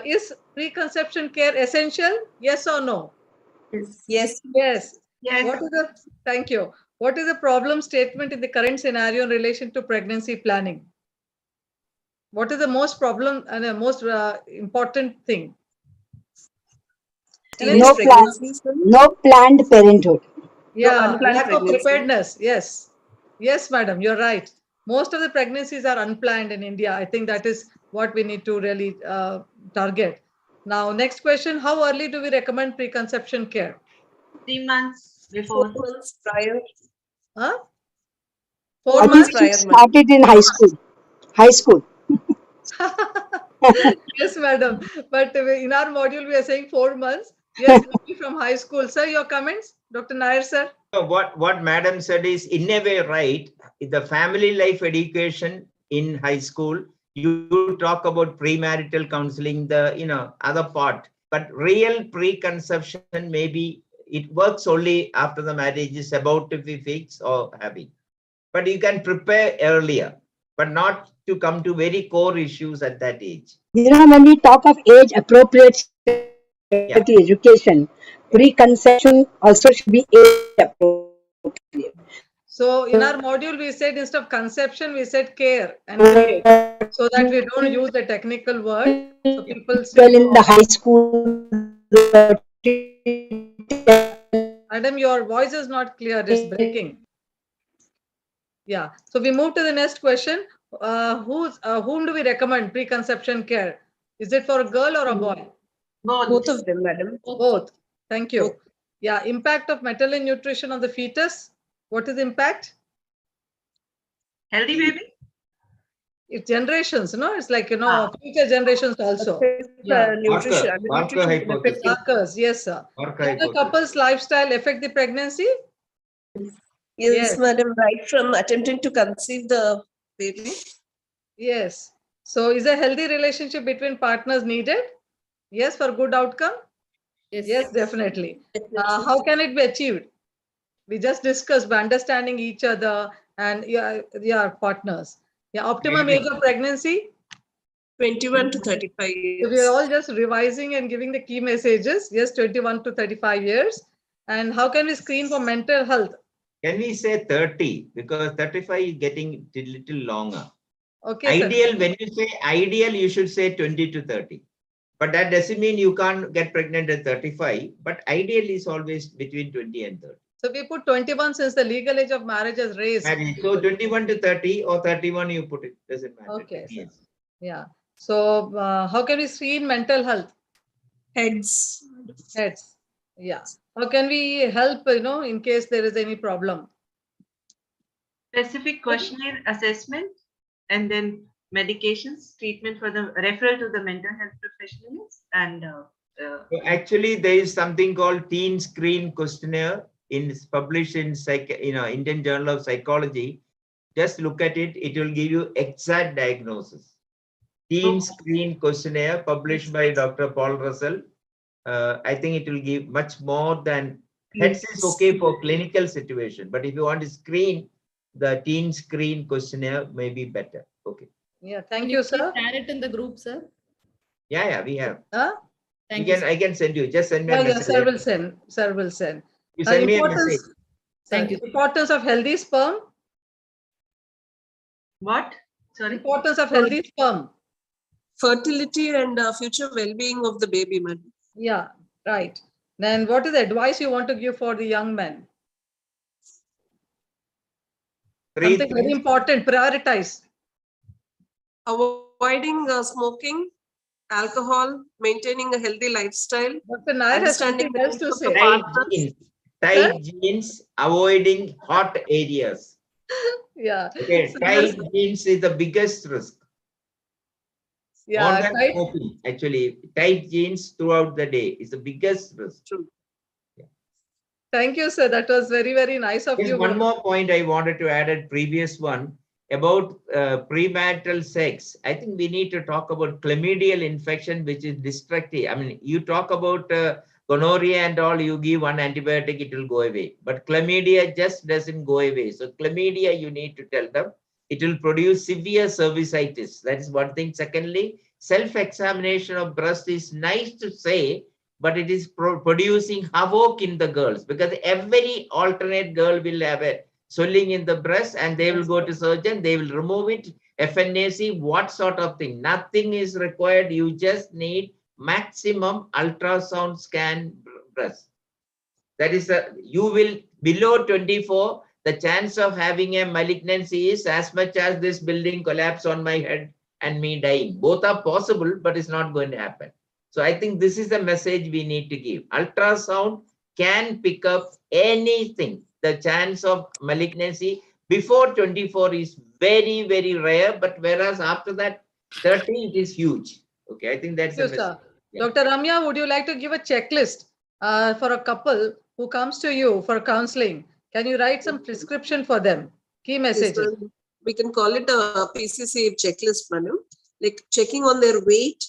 is preconception care essential? Yes or no? Yes. Yes. Yes. What is the, thank you. What is the problem statement in the current scenario in relation to pregnancy planning? What is the most problem and the most important thing? No plan, no planned parenthood. Yeah, unplanned lack of pregnancy. preparedness. Yes. Yes, madam, you're right. Most of the pregnancies are unplanned in India. I think that is what we need to really target. Now, next question. How early do we recommend preconception care? 3 months 4 before. months prior. Huh? 4 4 months months? prior, started in high school. High school. Yes, madam. But in our module, we are saying 4 months. Yes, maybe from high school. Sir, your comments? Dr. Nair, sir? So what madam said is in a way right. The family life education in high school, you talk about premarital counseling, the other part, but real preconception maybe it works only after the marriage is about to be fixed or having. But you can prepare earlier, but not to come to very core issues at that age. When we talk of age appropriate sexuality education, preconception also should be age appropriate. So in our module, we said instead of conception, we said care and create, so that we don't use the technical word. So people still Well, in the high school, Madam, your voice is not clear. It's breaking. Yeah. So we move to the next question. Whom do we recommend preconception care? Is it for a girl or a boy? Both of them, madam. Both. Thank you. Both. Yeah. Impact of maternal nutrition on the fetus. What is the impact? Healthy baby? It's generations, no? It's like, future generations also. Yeah. Nutrition. Barker hypothesis. Markers, yes, sir. Barker Does the hypothesis. couple's lifestyle affect the pregnancy? Yes, madam. Right from attempting to conceive the baby. Yes. So is a healthy relationship between partners needed? Yes, for good outcome? Yes, definitely. How can it be achieved? We just discussed by understanding each other and your partners. Yeah, optimum age of pregnancy? 21 to 35 years. So we are all just revising and giving the key messages. Yes, 21 to 35 years. And how can we screen for mental health? Can we say 30? Because 35 is getting a little longer. Okay, Ideal, sir. when you say ideal, you should say 20 to 30. But that doesn't mean you can't get pregnant at 35. But ideal is always between 20 and 30. So we put 21 since the legal age of marriage is raised. So 21 to 30 or 31 you put it. Doesn't matter. Okay, sir. Yes. Yeah. So how can we screen mental health? Heads. Heads. Yeah. How can we help, in case there is any problem? Specific questionnaire assessment and then medications, treatment for the referral to the mental health professionals and So actually, there is something called Teen Screen Questionnaire published in Indian Journal of Psychology. Just look at it; it will give you exact diagnosis. Teen Screen Questionnaire published by Dr. Paul Russell. I think it will give much more than heads is okay for clinical situation, but if you want to screen, the Teen Screen Questionnaire may be better. Okay. Yeah. Thank you, sir. Share it in the group, sir. Yeah, we have. Thank you. I can send you. Just send me a message. Sir will send. Sir will send. You send me a message. Thank you. Importance of healthy sperm. what? Sorry. Importance of healthy sperm. Fertility and future well-being of the baby, madam. Yeah, right. Then what is the advice you want to give for the young men? Something very important, prioritize. Avoiding smoking, alcohol, maintaining a healthy lifestyle. Dr. Nair has something else to say. Tight jeans, avoiding hot areas. Yeah. Okay, So tight jeans is the biggest risk. More Yeah, than tight. smoking, actually, tight jeans throughout the day is the biggest risk. True. Thank you, sir. That was very, very nice of There's you. one more point I wanted to add at previous one about premarital sex. I think we need to talk about chlamydial infection, which is destructive. I mean, you talk about gonorrhea and all, you give one antibiotic, it will go away. But chlamydia just doesn't go away. So chlamydia, you need to tell them, it will produce severe cervicitis. That is one thing. Secondly, self-examination of breast is nice to say, but it is producing havoc in the girls, because every alternate girl will have a swelling in the breast and they will go to surgeon, they will remove it, FNAC, what sort of thing. Nothing is required. You just need maximum ultrasound scan breast. That is you will below 24, the chance of having a malignancy is as much as this building collapse on my head and me dying. Both are possible, but it's not going to happen. So I think this is the message we need to give. Ultrasound can pick up anything. The chance of malignancy before 24 is very, very rare, but whereas after that 30, it is huge. Okay, I think that's the Thank you, message. sir. Yeah. Dr. Ramya, would you like to give a checklist for a couple who comes to you for counseling? Can you write some prescription for them? Key Yes, messages. ma'am. We can call it a PCC checklist, madam. Like checking on their weight,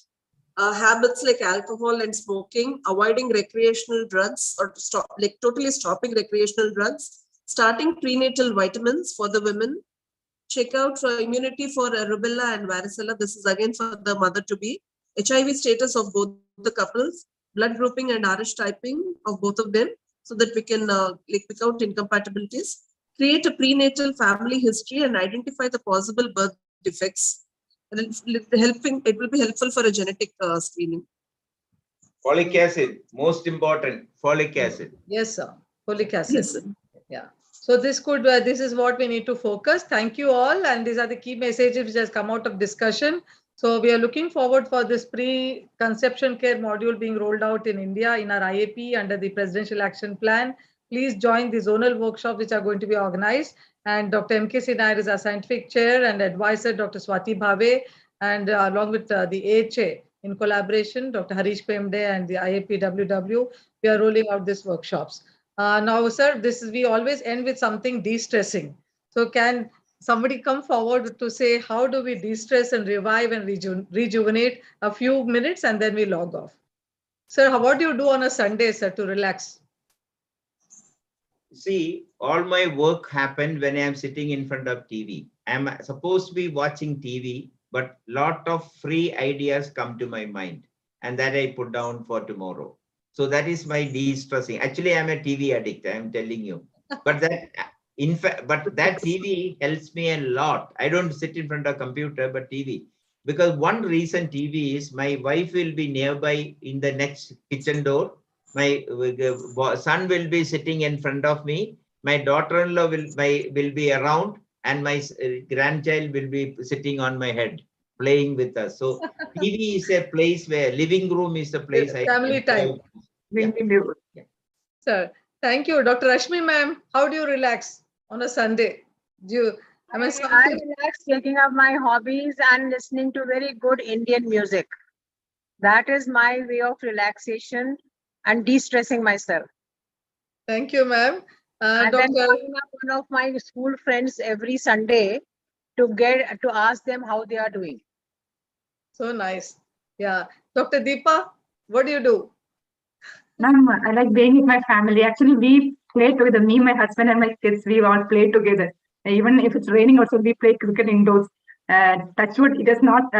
habits like alcohol and smoking, avoiding recreational drugs or totally stopping recreational drugs, starting prenatal vitamins for the women, check out for immunity for rubella and varicella. This is again for the mother-to-be. HIV status of both the couples, blood grouping and RH typing of both of them, so that we can pick out incompatibilities. Create a prenatal family history and identify the possible birth defects. And it will be helpful for a genetic screening. Folic acid, most important, folic acid. Yes, sir. Folic acid. Yes, sir. Yeah. So this is what we need to focus. Thank you all. And these are the key messages which has come out of discussion. So we are looking forward for this pre-conception care module being rolled out in India in our IAP under the Presidential Action Plan. Please join the zonal workshops which are going to be organized. And Dr. M.K. Nair is our scientific chair and advisor, Dr. Swati Bhave, and along with the AHA in collaboration, Dr. Harish Pemde and the IAP WW, we are rolling out these workshops. Now, sir, we always end with something de-stressing. So can somebody come forward to say, how do we de-stress and revive and rejuvenate a few minutes and then we log off? Sir, what do you do on a Sunday, sir, to relax? See, all my work happened when I'm sitting in front of TV. I'm supposed to be watching TV, but lot of free ideas come to my mind and that I put down for tomorrow. So that is my de-stressing. Actually, I'm a TV addict, I'm telling you. But that, in fact, but that TV helps me a lot. I don't sit in front of computer, but TV. Because one reason TV is my wife will be nearby in the next kitchen door. My son will be sitting in front of me. My daughter-in-law will be around, and my grandchild will be sitting on my head, playing with us. So TV is a place where living room is a place family time. Yeah. Yeah. Sir, thank you, Dr. Rashmi, ma'am. How do you relax on a Sunday? I relax taking up my hobbies and listening to very good Indian music. That is my way of relaxation and de-stressing myself. Thank you, ma'am. And then calling up one of my school friends every Sunday to ask them how they are doing. So nice. Yeah. Dr. Deepa, what do you do? Ma'am, I like being with my family. Actually, we play together. Me, my husband, and my kids, we all play together. Even if it's raining, also we play cricket indoors. Touch wood, it does not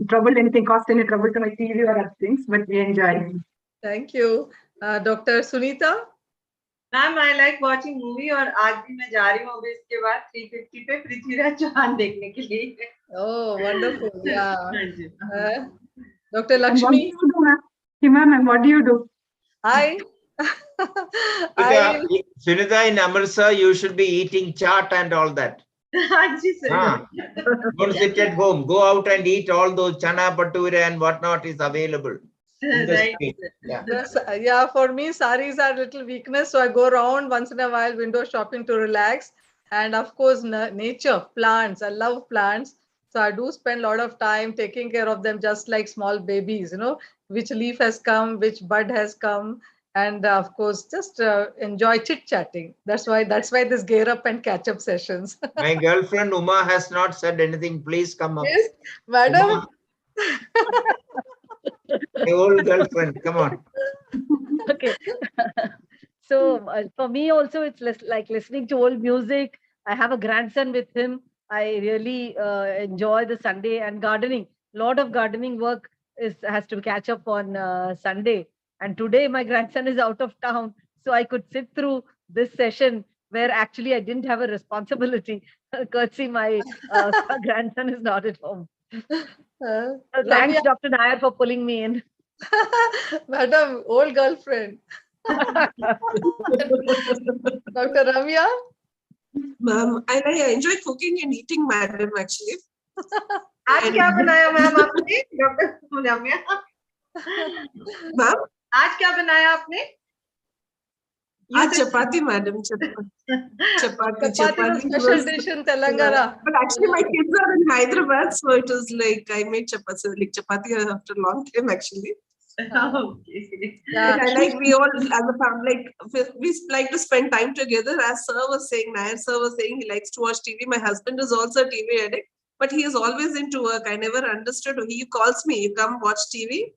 trouble anything, cause any trouble to my TV or other things, but we enjoy. Thank you. Dr. Sunita? Ma'am I like watching movie और आज भी मैं जा रही हूँ अभी इसके बाद 350 पे पृथ्वीराज चौहान देखने के लिए Oh, wonderful. Yeah. Dr. Lakshmi? Ma'am, what do you do? Hi. Sunita, in Amritsar, you should be eating chaat and all that. Don't sit at home. Go out and eat all those chana bhature and whatnot is available. Right. Yeah, for me, saris are a little weakness. So I go around once in a while window shopping to relax. And of course, nature, plants. I love plants. So I do spend a lot of time taking care of them just like small babies, which leaf has come, which bud has come. And of course, just enjoy chit-chatting. That's why this gear up and catch up sessions. My girlfriend Uma has not said anything. Please come up. Yes, madam. Uma, my old girlfriend, come on. Okay. So for me also, it's like listening to old music. I have a grandson with him. I really enjoy the Sunday and gardening. Lot of gardening work has to catch up on Sunday. And today my grandson is out of town, so I could sit through this session where actually I didn't have a responsibility. Courtesy, my grandson is not at home. So thanks, Dr. Nair, for pulling me in. Madam, old girlfriend. Dr. Ramya? Ma'am, I enjoy cooking and eating, madam, actually. आज क्या बनाया ma'am आपने doctor रम्या? Ma'am, आज क्या बनाया आपने? आज chapati, madam. Chapati. Chapati is a special dish in Telangana. But actually, my kids are in Hyderabad, so it was like I made chapati after a long time, actually. Okay. Yeah. But I like we all as a family, we like to spend time together. As Sir was saying, Nair Sir was saying he likes to watch TV. My husband is also a TV addict, but he is always into work. I never understood. He calls me, you come watch TV.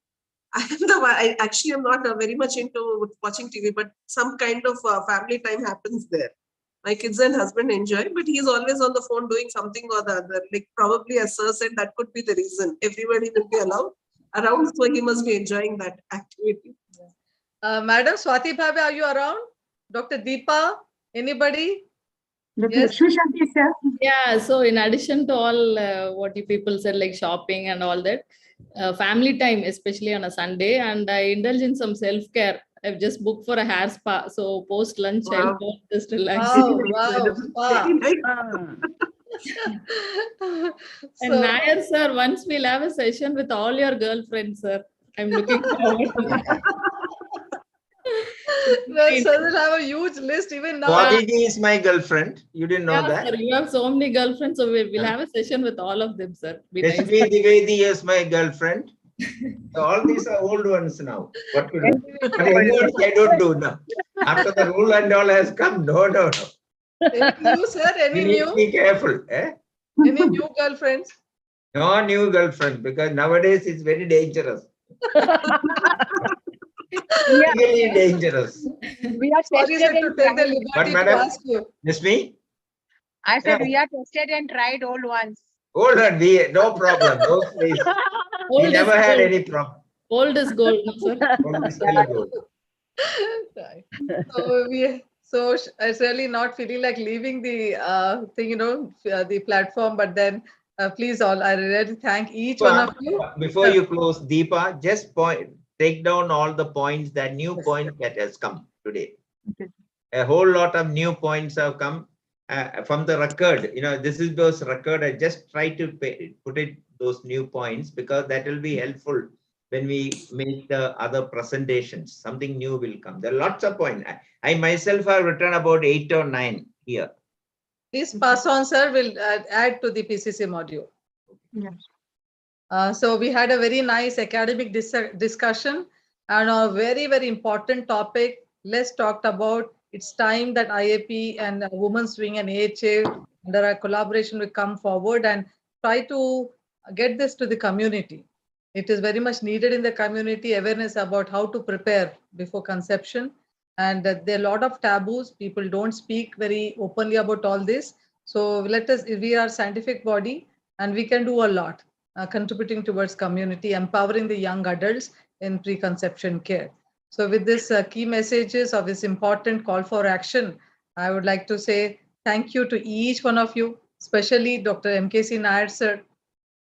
I am the one. I actually am not very much into watching TV, but some kind of family time happens there. My kids and husband enjoy, but he's always on the phone doing something or the other. Like probably, as Sir said, that could be the reason. Everybody will be around, so he must be enjoying that activity. Madam Swati Bhabe, are you around? Dr. Deepa, anybody? Yes. Sir. Yeah, so in addition to all what you people said, like shopping and all that, family time, especially on a Sunday, and I indulge in some self-care. I've just booked for a hair spa. So post lunch, I'll go just relax. Wow, spa. And Nair sir, once we'll have a session with all your girlfriends, sir. I'm looking forward to that. Well, sir will have a huge list even now. Swati is my girlfriend. You didn't know that? Sir, you have so many girlfriends, so we'll have a session with all of them, sir. Be nice. Rashmi Dwivedi is my girlfriend. So all these are old ones now. What to do? But I don't do now. After the rule and all has come, no. Any new, sir? Any You need to new? be careful. Eh? Any new girlfriends? No new girlfriend, because nowadays it's very dangerous. Really dangerous. We are Sorry, sir, tested to and take the tried. But liberty to madam, ask you. miss me? I said we are tested and tried old ones. Hold on, no problem. No, please. We Old never is had gold. any problem. Old is gold, no, sir. Old is still gold. Right. So it's really not feeling like leaving the thing, the platform. But then, please all, I really thank each one of you. Before you close, Deepa, just take down all the points, that new point that has come today. Okay. A whole lot of new points have come from the record. This is those record. I just try to put it those new points, because that will be helpful when we make the other presentations. Something new will come. There are lots of points. I myself have written about 8 or 9 here. Please pass on, sir. Will add to the PCC module. Yes. So we had a very nice academic discussion and a very, very important topic. Let's talk about it's time that IAP and Women's Wing and AHA under a collaboration will come forward and try to get this to the community. It is very much needed in the community, awareness about how to prepare before conception. And there are a lot of taboos. People don't speak very openly about all this. So we are a scientific body and we can do a lot, contributing towards community, empowering the young adults in preconception care. So with this key messages of this important call for action, I would like to say thank you to each one of you, especially Dr. MKC Nair sir,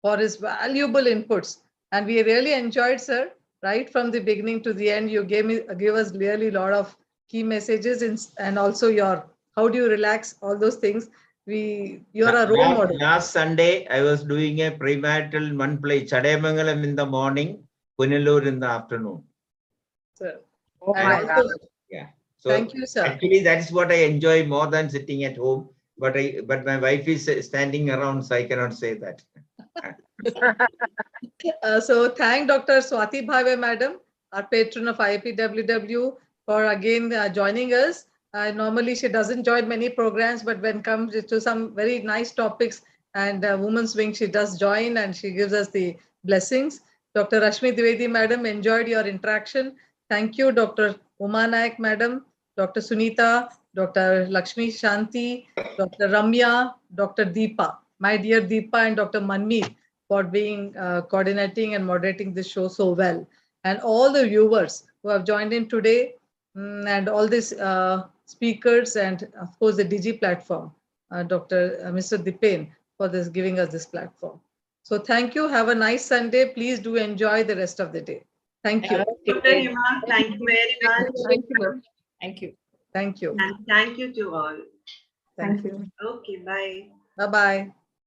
for his valuable inputs. And we really enjoyed, sir, right from the beginning to the end. You gave us really a lot of key messages and also how do you relax, all those things. You're a role model. Last Sunday, I was doing a premarital one play, Chademangalam in the morning, Punalur in the afternoon. Sir. Oh my God. Yeah. So thank you, sir. Actually, that's what I enjoy more than sitting at home. But my wife is standing around, so I cannot say that. So thank Dr. Swati Bhave, Madam, our patron of IAP WW, for again joining us. Normally she doesn't join many programs, but when it comes to some very nice topics and Women's Wing, she does join and she gives us the blessings. Dr. Rashmi Dwivedi, Madam, enjoyed your interaction. Thank you, Dr. Uma Naik, Madam, Dr. Sunita, Dr. Lakshmi Shanti, Dr. Ramya, Dr. Deepa, my dear Deepa, and Dr. Manmeet, for being coordinating and moderating this show so well. And all the viewers who have joined in today, and all these speakers, and of course the DG platform, Mr. Dipen, for this giving us this platform. So thank you. Have a nice Sunday. Please do enjoy the rest of the day. Thank you. Dr. Hima, thank you very much. Thank you. Thank you. Thank you. And thank you to all. Thank you. Okay, bye. Bye-bye.